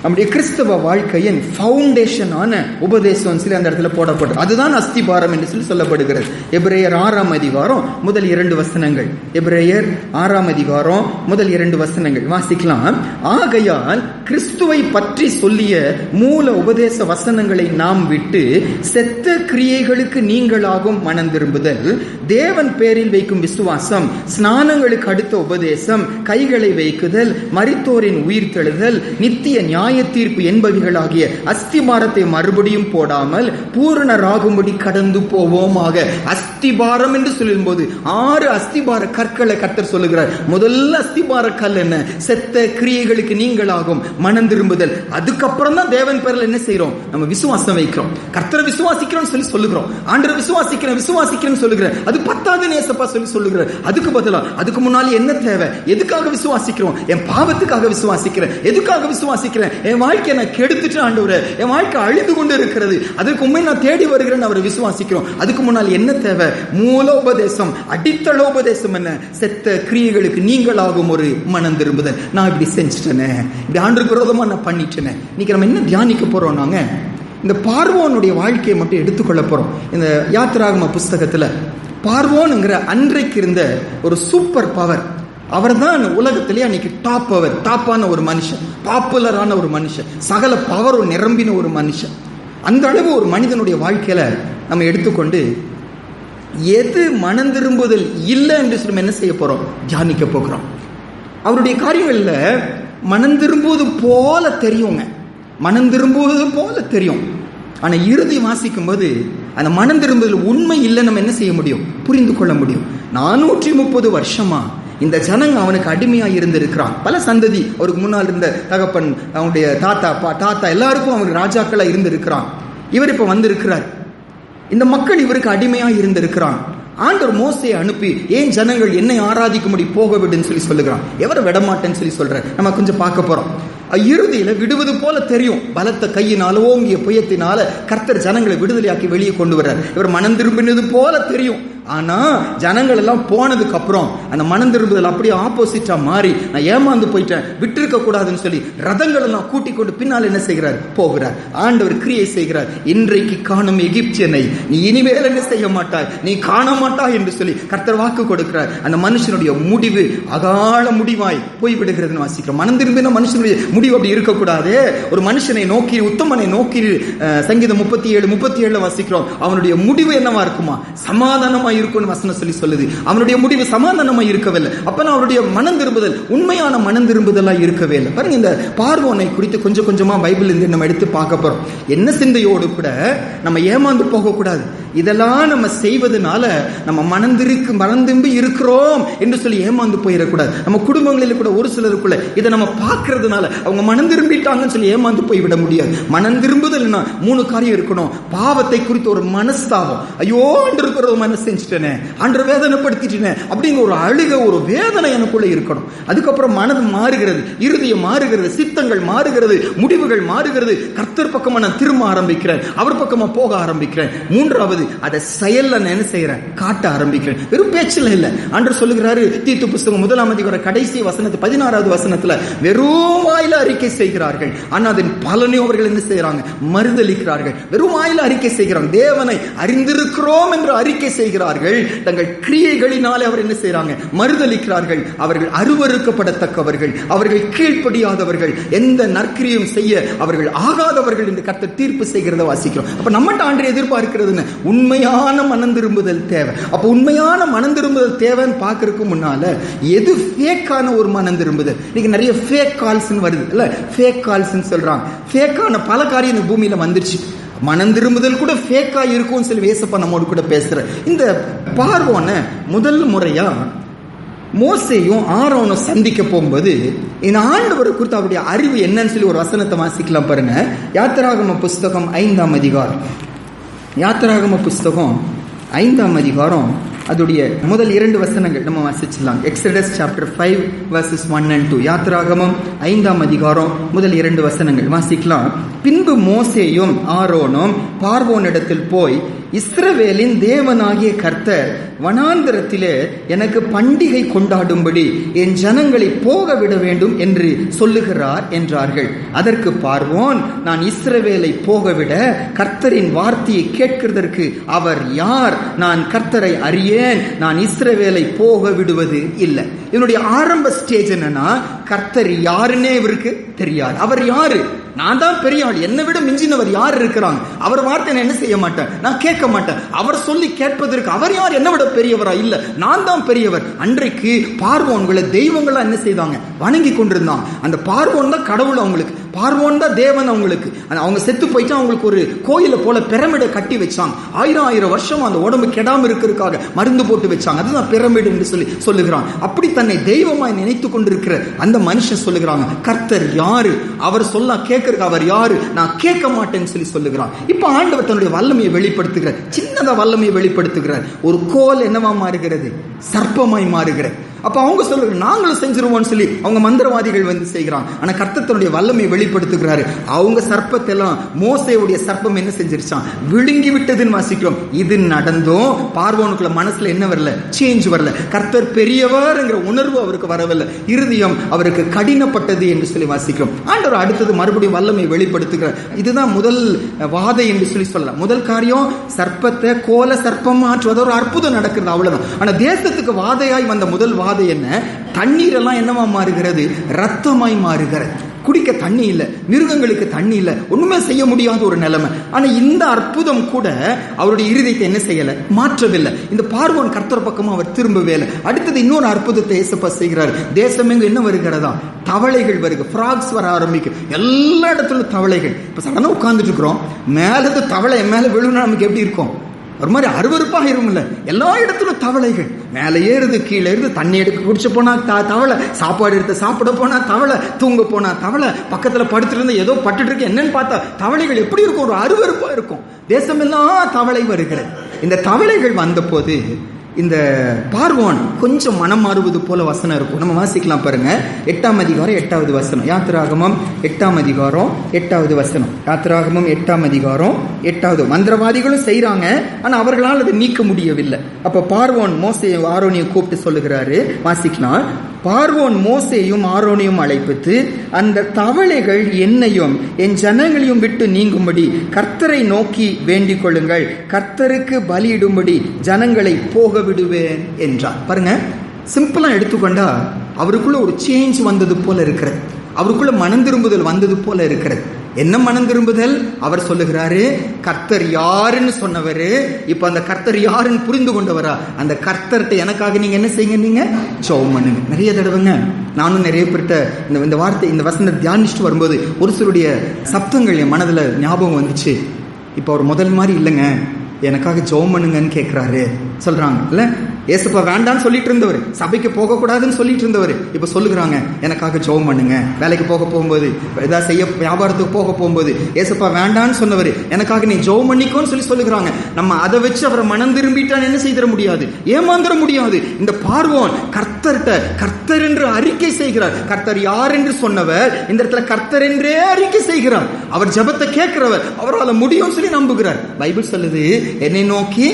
நம்முடைய கிறிஸ்தவ வாழ்க்கையின் ஃபவுண்டேஷனான உபதேசம் சொல்லி அந்த இடத்துல போடப்படும். அதுதான் அஸ்திபாரம் என்று சொல்லி சொல்லப்படுகிறது. எபிரேயர் 6ஆம் அதிகாரம் முதல் 2 வசனங்கள். எபிரேயர் 6ஆம் அதிகாரம் முதல் 2 வசனங்கள் வாசிக்கலாம். ஆகையால் கிறிஸ்துவை பற்றி சொல்லிய மூல உபதேச வசனங்களை நாம் விட்டு செத்த கிரியைகளுக்கு நீங்களாகும் மனம் திரும்புதல், தேவன் பேரில் வைக்கும் விசுவாசம், ஸ்நானங்களுக்கு அடுத்த உபதேசம், கைகளை வைக்குதல், மரித்தோரின் உயிர்த்தெழுதல், நித்திய நியாய தீர்ப்பு என்பவைகளாகிய அஸ்திபாரத்தை மறுபடியும் போடாமல் பூரணராகும்படி கடந்து போவோமாக. அஸ்திபாரம் என்று சொல்லும் போது 6 அஸ்திபார கற்களை கர்த்தர் சொல்லுகிறார். முதல்ல அஸ்திபார கல் என்ன? செத்த கிரியைகளுக்கு நீங்களாகும் மனம் திரும்புதல். அதுக்கப்புறம் தான் தேவன் பேரில் என்ன செய்யறோம்? நம்ம விசுவாசம் வைக்கிறோம். கர்த்தரை விசுவாசிக்கிறோம் சொல்லி சொல்லுகிறோம். ஆண்டவரை விசுவாசிக்கிறேன் சொல்லுகிறேன். அது 10வது நேசப்பா சொல்லி சொல்லுகிறார். அதுக்கு பதிலா அதுக்கு முன்னாடி என்ன தேவை? எதுக்காக விசுவாசிக்கிறோம்? என் பாவத்துக்காக விசுவாசிக்கிறேன். எதுக்காக விசுவாசிக்கிறேன்? என் வாழ்க்கையை நான் கெடுத்துட்டு ஆண்டவரே, என் வாழ்க்கை அழிந்து கொண்டு இருக்கிறது, அதற்கு உண்மை நான் தேடி வருகிறேன், அவரை விசுவாசிக்கிறோம். அதுக்கு முன்னால் என்ன தேவை? மூல உபதேசம், அடித்தள உபதேசம் என்ன? செத்த கிரியைகளுக்கு நீங்களாகும் ஒரு மனம் திரும்புதல். நான் இப்படி செஞ்சுட்டேனே, இப்படி ஆண்டவருக்கு விரோதமா நான் பண்ணிட்டேனே. இன்னைக்கு நம்ம என்ன தியானிக்க போறோம்? நாங்க இந்த பார்வோனுடைய வாழ்க்கையை மட்டும் எடுத்துக்கொள்ள போறோம். இந்த யாத்திராகம புஸ்தகத்துல பார்வோனுங்கிற அன்றைக்கு இருந்த ஒரு சூப்பர் பவர், அவர் தான் உலகத்திலே அன்னைக்கு டாப்பான ஒரு மனுஷன், பாப்புலரான ஒரு மனுஷன், சகல பவரும் நிரம்பின ஒரு மனுஷன். அந்த அளவு ஒரு மனிதனுடைய வாழ்க்கையில நம்ம எடுத்துக்கொண்டு எது மனம் திரும்புதல் இல்லை என்று சொல்லி என்ன செய்ய போறோம்? தியானிக்க போகிறோம். அவருடைய காரியங்கள்ல மனம் திரும்புவது போல தெரியுங்க, மனம் திரும்புவது போல தெரியும். ஆனா இறுதி வாசிக்கும் போது அந்த மனம் திரும்புதல் உண்மை இல்லை நம்ம என்ன செய்ய முடியும்? புரிந்து கொள்ள முடியும். 430 வருஷமா இந்த ஜனங்க அவனுக்கு அடிமையா இருந்திருக்கிறான். பல சந்ததி, அவருக்கு முன்னால் இருந்த தகப்பன், அவனுடைய தாத்தா எல்லாருக்கும் அவருக்கு ராஜாக்களா இருந்திருக்கிறான். இவர் இப்ப வந்திருக்கிறார். இந்த மக்கள் இவருக்கு அடிமையா இருந்திருக்கிறான். ஆண்டவர் மோசையை அனுப்பி ஏன் ஜனங்கள் என்னை ஆராதிக்கும்படி போக விடுன்னு சொல்லி சொல்லுகிறான். எவரை விடமாட்டேன்னு சொல்லி சொல்ற நம்ம கொஞ்சம் பார்க்க போறோம். இறுதியில விடுவது போல தெரியும். பலத்த கையினால ஓங்கிய புயத்தினால கர்த்தர் ஜனங்களை விடுதலையாக்கி வெளியே கொண்டு வர்றார். இவர் மனம் திரும்பினது போல தெரியும். ஆனா ஜனங்கள் எல்லாம் போனதுக்கு அப்புறம் அந்த மனம் திரும்புதல் அப்படியே ஆப்போசிட்டா மாறி, நான் ஏமாந்து போயிட்டேன், விட்டிருக்க கூடாதுன்னு சொல்லி ரதங்கள் எல்லாம் கூட்டிக் கொண்டு பின்னால் என்ன செய்கிறார்? போகிறார். ஆண்டவர் கிரியை செய்கிறார். இன்றைக்கு காணும் எகிப்தியனை நீ இனிமேல் என்ன செய்ய மாட்டாய், நீ காண மாட்டாய் என்று சொல்லி கர்த்தர் வாக்கு கொடுக்கிறார். அந்த மனுஷனுடைய முடிவு அகால முடிவாய் போய்விடுகிறதுன்னு வாசிக்கிறோம். மனம் திரும்பின மனுஷனுடைய முடிவு அப்படி இருக்கக்கூடாது. ஒரு மனுஷனை நோக்கி, உத்தமனை நோக்கி சங்கீதம் 37 வாசிக்கிறோம். அவனுடைய முடிவு என்னவா இருக்குமா? சமாதானமா இருக்கும்னு வசனம் சொல்லி சொல்லுது. அவனுடைய முடிவு சமாதானமா இருக்கவில்லை. அப்ப அவருடைய மனம் திரும்புதல் உண்மையான மனம் திரும்புதலா இருக்கவே இல்லை. பாருங்க, இந்த பார்வோனை குறித்து கொஞ்சம் கொஞ்சமா பைபிள் இருந்து நம்ம எடுத்து பார்க்க போறோம். என்ன சிந்தையோடு கூட நம்ம ஏமாந்து போக கூடாது. இதெல்லாம் நம்ம செய்வதனால நம்ம மனம் திரும்பி இருக்கிறோம் என்று சொல்லி ஏமாந்து போயிடக்கூடாது. நம்ம குடும்பங்களில் கூட ஒரு சிலருக்குள்ள இதை நம்ம பார்க்கறதுனால அவங்க மனம் திரும்பிட்டாங்கன்னு சொல்லி ஏமாந்து போய்விட முடியாது. மனம் திரும்புதல்னா 3 காரியம் இருக்கணும். பாவத்தை குறித்து ஒரு மனஸ்தாபம், ஐயோ ஆண்டவருக்கு ஒரு மனசு செஞ்சுட்டேனே, ஆண்டவர் வேதனைப்படுத்திட்டேனே அப்படிங்கிற ஒரு அழுக, ஒரு வேதனை எனக்குள்ள இருக்கணும். அதுக்கப்புறம் மனது மாறுகிறது, இருதயம் மாறுகிறது, சித்தங்கள் மாறுகிறது, முடிவுகள் மாறுகிறது. கர்த்தர் பக்கமா நான் திரும்ப ஆரம்பிக்கிறேன், அவர் பக்கமா போக ஆரம்பிக்கிறேன். 3வது அதை செயல்ல நான் என்ன செய்யறேன்? காட்ட ஆரம்பிக்கிறேன். வெறும் பேச்சுல இல்ல. ஆண்டவர் சொல்லுகிறாரு, தீத்து புஸ்தகம் 1ஆம் அதிகார கடைசி வசனத்து 16வது வசனத்துல, வெறும் வாயில அறிக்கை செய்கிறார்கள், ஆனா அதன் பலனை அவர்கள் என்ன செய்யறாங்க? மறுதலிக்கிறார்கள். வெறும் வாயில அறிக்கை செய்கிறாங்க, தேவனை அறிந்திருக்கிறோம் என்று அறிக்கை செய்கிறார்கள். தங்கள் கிரியைகளினாலே அவர் என்ன செய்யறாங்க? மறுதலிக்கிறார்கள். அவர்கள் அருவருக்கப்படத்தக்கவர்கள், அவர்கள் கீழ்ப்படியாதவர்கள், எந்த நற்கிரியும் செய்ய அவர்கள் ஆகாதவர்கள் என்று கர்த்தர் தீர்ப்பு செய்கிறத வாசிக்கிறோம். அப்ப நம்மட்ட ஆண்டு எதிர்பார்க்கிறதுன்னு உண்மையான மனம் திரும்புதல் தேவை. அப்ப உண்மையான மனம் திரும்புதல் தேவைன்னு பார்க்கறதுக்கு முன்னால எது ஃபேக்கான ஒரு மனம் திரும்புதல்? இன்னைக்கு நிறைய ஃபேக் கால்ஸ் வருது இல்ல, ஃபேக் கால்ஸ் சொல்றாங்க. ஃபேக்கான பல காரியம் இந்த பூமியில வந்துருச்சு. மனம் திரும்புதல் கூட ஃபேக்கா இருக்கும் சொல்லி வேசப்பா நம்மோடு கூட பேசுற இந்த பார்வோன முதல் முறையா மோசேயும் ஆரோனும் சந்திக்க போகும்போது இந்த ஆண்டவரை குறித்து அவருடைய அறிவு என்னன்னு சொல்லி ஒரு வசனத்தை வாசிக்கலாம் பாருங்க. யாத்திராகம புஸ்தகம் 5ஆம் அதிகாரம், யாத்திராகம புஸ்தகம் 5ஆம் அதிகாரம் அதோடைய முதல் 2 வசனங்கள் நம்ம வாசிச்சிடலாம். Exodus chapter 5 verses 1 and 2. யாத்திராகமம் 5ஆம் அதிகாரம் முதல் 2 வசனங்கள் வாசிக்கலாம். பின்பு மோசேயும் ஆரோனும் பார்வோனிடத்தில் போய் இஸ்ரவேலின் தேவனாகிய கர்த்தர் வனாந்தரத்திலே எனக்கு பண்டிகை கொண்டாடும்படி என் ஜனங்களை போக விட வேண்டும் என்று சொல்லுகிறார் என்றார்கள். அதற்கு பார்வோன், நான் இஸ்ரவேலை போகவிட கர்த்தரின் வார்த்தையை கேட்கிறதற்கு அவர் யார்? நான் கர்த்தரை அறியேன், நான் இஸ்ரவேலை போக விடுவது இல்லை. என்னுடைய ஆரம்ப ஸ்டேஜ் என்னன்னா, கர்த்தர் யாருன்னே இவருக்கு தெரியாது. அவர் யாரு? நான் தான் பெரிய ஆள், என்னை விட மிஞ்சினவர் யார் இருக்கிறாங்க? அவர் வார்த்தை நான் என்ன செய்ய மாட்டேன், நான் கேட்க மாட்டேன். அவர் சொல்லி கேட்பதற்கு அவர் யார்? என்னை விட பெரியவரா? இல்ல, நான் தான் பெரியவர். அன்றைக்கு பார்வோன்களை தெய்வங்களா என்ன செய்தாங்க? வணங்கி கொண்டிருந்தாங்க. அந்த பார்வோன் தான் கடவுள் அவங்களுக்கு, பார்வோன் தான் தேவன் அவங்களுக்கு. அவங்க செத்து போயிட்டு அவங்களுக்கு ஒரு கோயிலை போல பிரமிடை கட்டி வச்சாங்க. 1000 வருஷம் அந்த உடம்பு கெடாம இருக்கிறதுக்காக மருந்து போட்டு வச்சாங்க. அதுதான் பிரமிடு என்று சொல்லுகிறான். அப்படி தன்னை தெய்வமாய் நினைத்து கொண்டிருக்கிற அந்த மனுஷன் சொல்லுகிறாங்க, கர்த்தர் யாரு? அவர் சொல்ல கேட்க அவர் யாரு? நான் கேட்க மாட்டேன்னு சொல்லுகிறான். இப்ப ஆண்டவர் தன்னுடைய வல்லமையை வெளிப்படுத்துகிறார். சின்னதா வல்லமையை வெளிப்படுத்துகிறார். ஒரு கோல் என்னவா மாறுகிறது? சர்ப்பமாய் மாறுகிறது. அப்ப அவங்க சொல்லுங்க, நாங்களும் செஞ்சிருவோம்னு சொல்லி அவங்க மந்திரவாதிகள் வந்து செய்கிறாங்க. ஆனா கர்த்தர் தன்னுடைய வல்லமையை வெளிப்படுத்துகிறாரு. அவங்க சர்ப்பத்தை எல்லாம் மோசேயுடைய சர்ப்பம் என்ன செஞ்சிருச்சான்? விழுங்கி விட்டதுன்னு வாசிக்கிறோம். இது நடந்தும் பார்வோனுக்குள்ள மனசுல என்ன வரல? சேஞ்ச் வரல. கர்த்தர் பெரியவர் என்கிற உணர்வு அவருக்கு வரவில்லை. இருதயம் அவருக்கு கடினப்பட்டது என்று சொல்லி வாசிக்கிறோம். ஆண்டவர் அடுத்தது மறுபடியும் வல்லமையை வெளிப்படுத்துகிறார். இதுதான் முதல் வாதை என்று சொல்லலாம். முதல் காரியம், சர்ப்பத்தை கோல சர்ப்பம் மாற்றுவது ஒரு அற்புதம் நடக்கிறது, அவ்வளவுதான். ஆனா தேசத்துக்கு வாதையாய் வந்த முதல் வாதை என்ன? தண்ணீர் எல்லாம் என்னவா மாறுகிறது? ரத்தமாய் மாறுகிறது. குடிக்க தண்ணி இல்ல, மிருகங்களுக்கு தண்ணி இல்ல, ஒண்ணுமே செய்ய முடியாத ஒரு நிலைமை. ஆனா இந்த அற்புதம் கூட அவருடைய இருதயத்தை என்ன செய்யல? மாற்றவில்லை. இந்த பார்வோன் கர்த்தர் பக்கமா அவர் திரும்பவே இல்லை. அடுத்தது இன்னொரு அற்புதத்தை இயேசுப்பா செய்கிறார். தேசம் எங்க என்ன வருகிறதா? தவளைகள் வருக, ஃப்ராக்ஸ் வர ஆரம்பிக்கும். எல்லா இடத்துலயும் தவளைகள். இப்ப சடனா உட்கார்ந்துட்டு இருக்கிறோம், மேலது தவளை மேல விழுனா நமக்கு எப்படி இருக்கும்? ஒரு மாதிரி அருவருப்பாக இருக்கும்ல. எல்லா இடத்துலும் தவளைகள், மேலே ஏறுது, கீழே ஏறுது. தண்ணி எடுக்க குடிச்சு போனா தவளை, சாப்பாடு எடுத்து சாப்பிட போனா தவளை, தூங்க போனா தவளை, பக்கத்துல படுத்துட்டு இருந்தா ஏதோ பட்டுட்டு இருக்கு என்னன்னு பார்த்தா தவளைகள். எப்படி இருக்கும்? ஒரு அருவருப்பா இருக்கும். தேசமெல்லாம் தவளை வருகிறது. இந்த தவளைகள் வந்த போது இந்த பார்வோன் கொஞ்சம் மனம் மாறுவது போல வசனம் இருக்கும். நம்ம வாசிக்கலாம் பாருங்க. 8ஆம் அதிகாரம் 8வது வசனம். யாத்திராகமம் 8ஆம் அதிகாரம் 8வது வசனம். யாத்திராகமம் 8ஆம் அதிகாரம் 8வது. மந்திரவாதிகளும் செய்யறாங்க, ஆனா அவர்களால் அதை நீக்க முடியவில்லை. அப்ப பார்வோன் மோசேயும் ஆரோனையும் கூப்பிட்டு சொல்லுகிறாரு. வாசிக்கலாம். பார்வோன் மோசேயும் ஆரோனையும் அழைப்பித்து, அந்த தவளைகள் என்னையும் என் ஜனங்களையும் விட்டு நீங்கும்படி கர்த்தரை நோக்கி வேண்டிக் கொள்ளுங்கள், கர்த்தருக்கு பலியிடும்படி ஜனங்களை போக விடுவேன் என்றார். பாருங்க, சிம்பிளா எடுத்துக்கொண்டா அவருக்குள்ள ஒரு சேஞ்ச் வந்தது போல இருக்கிறது. அவருக்குள்ள மனம் திரும்புதல் வந்தது போல இருக்கிறது. என்ன மனம் திரும்புதல்? அவர் சொல்லுகிறாரு, கர்த்தர் யாருன்னு சொன்னவரு இப்ப அந்த கர்த்தர் யாருன்னு புரிந்து கொண்டவரா? அந்த கர்த்தர்கிட்ட எனக்காக நீங்க என்ன செய்யுங்க? நீங்க ஜெபம் பண்ணுங்க. நிறைய தடவைங்க நானும் நிறைய பேர்கிட்ட இந்த வார்த்தை, இந்த வசனத்தை தியானிச்சுட்டு வரும்போது ஒரு சிலருடைய சப்தங்கள் என் மனதுல ஞாபகம் வந்துச்சு. இப்ப அவர் முதல் மாதிரி இல்லைங்க, எனக்காக ஜெபம் பண்ணுங்கன்னு கேட்கிறாரு சொல்றாங்க. இல்ல, ஏசப்பா வேண்டான்னு சொல்லிட்டு இருந்தவர், சபைக்கு போக கூடாதுன்னு சொல்லிட்டு இருந்தவர், இப்ப சொல்லுகிறாங்க எனக்காக ஜெபம் பண்ணுங்க. வேலைக்கு போக போகும்போது, ஏதாவது செய்ய வியாபாரத்துக்கு போக போகும்போது ஏசப்பா வேண்டான்னு சொன்னவர் எனக்காக நீ ஜெபம் பண்ணிக்கோன்னு சொல்லுகிறாங்க. நம்ம அதை வச்சு அவரை மனம் திரும்பிட்டான் என்ன செய்திட முடியாது, ஏமாந்திர முடியாது. இந்த பார்வோன் கர்த்தர் என்று அறிக்கை செய்கிறார். கர்த்தர் யார் என்று சொன்னவர் இந்த இடத்துல கர்த்தர் என்றே அறிக்கை செய்கிறார். அவர் ஜெபத்தை கேட்கிறவர், அவரால் முடியும் சொல்லி நம்புகிறார். பைபிள் சொல்லுது, என்னை நோக்கி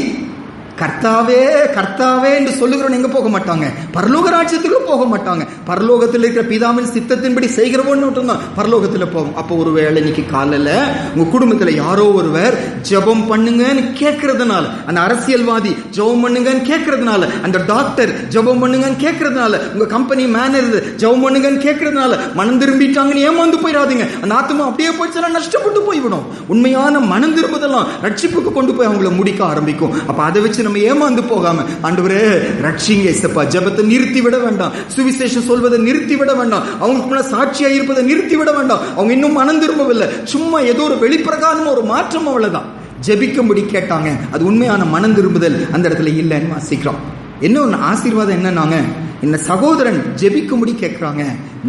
கர்த்தாவே கர்த்தாவே என்று சொல்லுகிறவன் எங்க போக மாட்டாங்க? பரலோக ராஜ்யத்துக்கு போக மாட்டாங்க. பரலோகத்தில் இருக்கிற பிதாவின் சித்தத்தின்படி செய்கிறவன் மட்டும்தான் பரலோகத்தில் போகும். அப்போ ஒருவேளை இன்னைக்கு காலையில உங்க குடும்பத்துல யாரோ ஒருவர் ஜெபம் பண்ணுங்கன்னு கேட்கறதுனால, அந்த அரசியல்வாதி ஜெபம் பண்ணுங்கன்னு கேட்கறதுனால, அந்த டாக்டர் ஜெபம் பண்ணுங்கன்னு கேட்கறதுனால, உங்க கம்பெனி மேனேஜர் ஜெபம் பண்ணுங்கன்னு கேட்கறதுனால மனம் திரும்பிட்டாங்கன்னு ஏமாந்து போயிடாதீங்க. அந்த ஆத்மா அப்படியே போயிடுச்சுன்னா நஷ்டப்பட்டு போய்விடும். உண்மையான மனம் திரும்புதெல்லாம் ரட்சிப்புக்கு கொண்டு போய் அவங்களை முடிக்க ஆரம்பிக்கும். அப்ப அதை வச்சு நம்ம ஏமாந்து போகாம, ஆண்டவரே ரட்சிங்க இயேசுப்பா, ஜெபத்தை நிறுத்தி விட வேண்டாம், சுவிசேஷம் சொல்வதை நிறுத்தி விட வேண்டாம், அவங்களுக்கு முன்ன சாட்சியா இருப்பதை நிறுத்தி விட வேண்டாம். அவங்க இன்னும் மனம் திரும்பவில்லை, சும்மா ஏதோ ஒரு வெளிப்பிரகாரம் ஒரு மாற்றம் அவ்வளவுதான். ஜெபிக்கும்படி கேட்டாங்க, அது உண்மையான மனம் திரும்புதல் அந்த இடத்துல இல்லைன்னு வாசிக்கிறோம். இன்னொன்னு ஆசீர்வாதம் என்னன்னாங்க, இந்த சகோதரன் ஜெபிக்கும்படி கேட்கிறாங்க,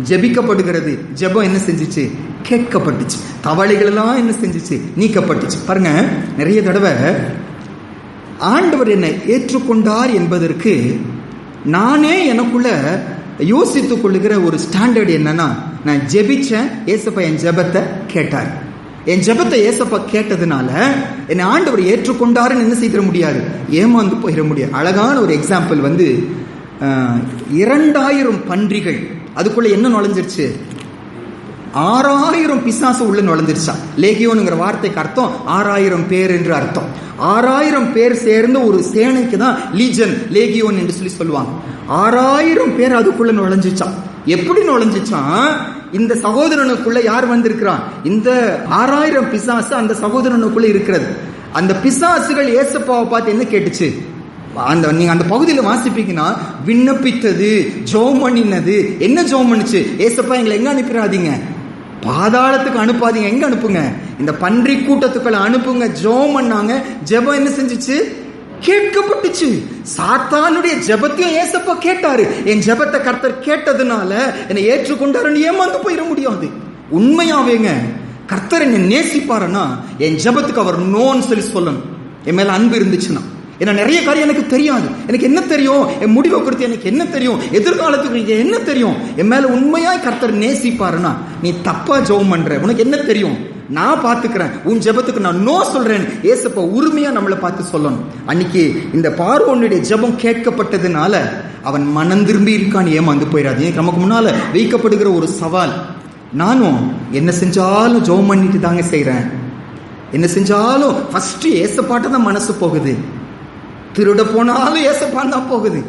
ஜெபிக்கப்படுகிறது. ஜெபம் என்ன செஞ்சிச்சு? கேட்கப்பட்டுச்சு. தவளைகள் எல்லாம் என்ன செஞ்சிச்சு? நீக்கப்பட்டுச்சு. பாருங்க, நிறைய தடவை ஆண்டவர் என்னை ஏற்றுக்கொண்டார் என்பதற்கு நானே எனக்குள்ள யோசித்துக் கொள்ளுகிற ஒரு ஸ்டாண்டர்ட் என்னன்னா, நான் ஜெபிச்சேன், ஏசப்பா என் ஜெபத்தை கேட்டார். என் ஜெபத்தை ஏசப்பா கேட்டதுனால என்னை ஆண்டவர் ஏற்றுக்கொண்டாருன்னு என்ன செய்திட முடியாது, ஏமாந்து போயிட முடியாது. அழகான ஒரு எக்ஸாம்பிள் 2000 பன்றிகள் அதுக்குள்ள என்ன நுழைஞ்சிருச்சு, 6000 பிசாசு உள்ள நுழைஞ்சிருச்சா. லேகியோனுங்கிற வார்த்தைக்கு அர்த்தம் 6000 பேர் என்று அர்த்தம். 6000 பேர் சேர்ந்த ஒரு சேனைக்கு தான் லீஜன், லேகியோன் என்று சொல்லி சொல்லுவாங்க. 6000 பேர் அதுக்குள்ள நுழைஞ்சிச்சான். எப்படி நுழைஞ்சிச்சான், இந்த சகோதரனுக்குள்ள யார் வந்திருக்கிறான், இந்த 6000 பிசாசு அந்த சகோதரனுக்குள்ள இருக்கிறது. அந்த பிசாசுகள் ஏசப்பாவை பார்த்து என்ன கேட்டுச்சு, நீங்க அந்த பகுதியில வாசிப்பீங்கன்னா, விண்ணப்பித்தது, ஜெபம் பண்ணினது. என்ன ஜெபம் பண்ணுச்சு, ஏசப்பா எங்களை எங்க அனுப்பிடாதீங்க, பாதாளத்துக்கு அனுப்பாதீங்க, எங்க அனுப்புங்க, இந்த பன்றி கூட்டத்துக்குள்ள அனுப்புங்க. ஜெபம் பண்ணாங்க. ஜெபம் என்ன செஞ்சுச்சு, கேட்கப்பட்டுச்சு. சாத்தானுடைய ஜெபத்தையும் ஏசப்பா கேட்டாரு. என் ஜெபத்தை கர்த்தர் கேட்டதுனால என்னை ஏற்றுக்கொண்டாருன்னு ஏமாந்து போயிட முடியாது. உண்மையாவேங்க கர்த்தர் என்னை நேசிப்பாருன்னா என் ஜெபத்துக்கு அவர் நோன்னு சொல்லி சொல்லணும். என் மேல அன்பு இருந்துச்சுன்னா. ஏன்னா நிறைய காரியம் எனக்கு தெரியாது. எனக்கு என்ன தெரியும், என் முடிவை குறித்து எனக்கு என்ன தெரியும், எதிர்காலத்துக்கு எனக்கு என்ன தெரியும். என் மேல உண்மையாய் கர்த்தர் நேசிப்பாருன்னா, நீ தப்பா ஜெபம் பண்ற, உனக்கு என்ன தெரியும், நான் பாத்துக்கிறேன், உன் ஜெபத்துக்கு நான் நோ சொல்றேன். ஏசப்பா உரிமையா நம்மளை பார்த்து சொல்லணும். அன்னைக்கு இந்த பார்வோனுடைய ஜெபம் கேட்கப்பட்டதுனால அவன் மனம் திரும்பி இருக்கான்னு ஏமாந்து போயிடாது. நமக்கு முன்னால வைக்கப்படுகிற ஒரு சவால், நானும் என்ன செஞ்சாலும் ஜெபம் பண்ணிட்டு தாங்க செய்யறேன், என்ன செஞ்சாலும் ஃபர்ஸ்ட் ஏசப்பாட்ட தான் மனசு போகுது, திருட போனாலும் ஏசப்பா தான் போகுது,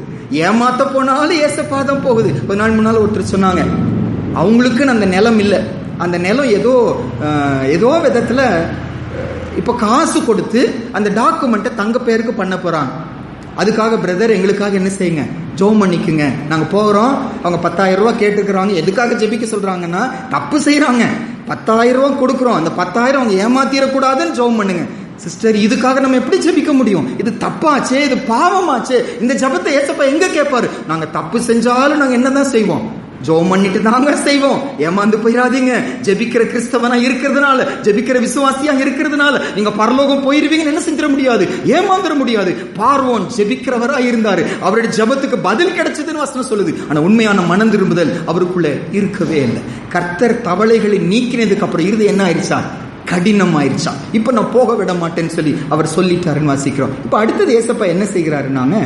ஏமாத்த போனாலும் ஏசப்பா தான் போகுது. கொஞ்ச நாள் முன்னால ஒருத்தர் சொன்னாங்க, அவங்களுக்குன்னு அந்த நிலம் இல்லை, அந்த நிலம் ஏதோ விதத்துல இப்ப காசு கொடுத்து அந்த டாக்குமெண்ட்டை தங்க பேருக்கு பண்ண போறாங்க. அதுக்காக பிரதர் எங்களுக்காக என்ன செய்யுங்க, ஜெபம் பண்ணிக்குங்க, நாங்க போறோம். அவங்க 10,000 ரூபாய் கேட்டுக்கிறாங்க. எதுக்காக ஜெபிக்க சொல்றாங்கன்னா, தப்பு செய்யறாங்க, 10,000 ரூபாய் கொடுக்குறோம், அந்த 10,000 அவங்க ஏமாத்திடக்கூடாதுன்னு ஜெபம் பண்ணுங்க. சிஸ்டர், இதுக்காக நம்ம எப்படி ஜெபிக்க முடியும், இது தப்பாச்சே, இது பாவமாச்சே, இந்த ஜெபத்தை ஏசப்பா எங்க கேட்பாரு. நாங்க தப்பு செஞ்சாலும் நாங்க என்னதான் செய்வோம், ஜெபம் பண்ணிட்டு தாங்க செய்வோம். ஏமாந்து போயிடாதீங்க. ஜெபிக்கிற கிறிஸ்தவனா இருக்கிறதுனால, ஜெபிக்கிற விசுவாசியா இருக்கிறதுனால நீங்க பரலோகம் போயிருவீங்கன்னு என்ன செஞ்சிட முடியாது, ஏமாந்துட முடியாது. பார்வோன் ஜெபிக்கிறவரா இருந்தாரு, அவருடைய ஜெபத்துக்கு பதில் கிடைச்சதுன்னு வசனம் சொல்லுது. ஆனா உண்மையான மனம் திரும்புதல் அவருக்குள்ள இருக்கவே இல்லை. கர்த்தர் தவளைகளை நீக்கினதுக்கு அப்புறம் இருது என்ன ஆயிடுச்சா, கடினம் ஆயிடுச்சா. இப்ப நான் போக விட மாட்டேன்னு சொல்லி அவர் சொல்லிட்டாருன்னு வாசிக்கிறோம். இப்ப அடுத்தது ஏசப்பா என்ன செய்கிறாருன்னாங்க,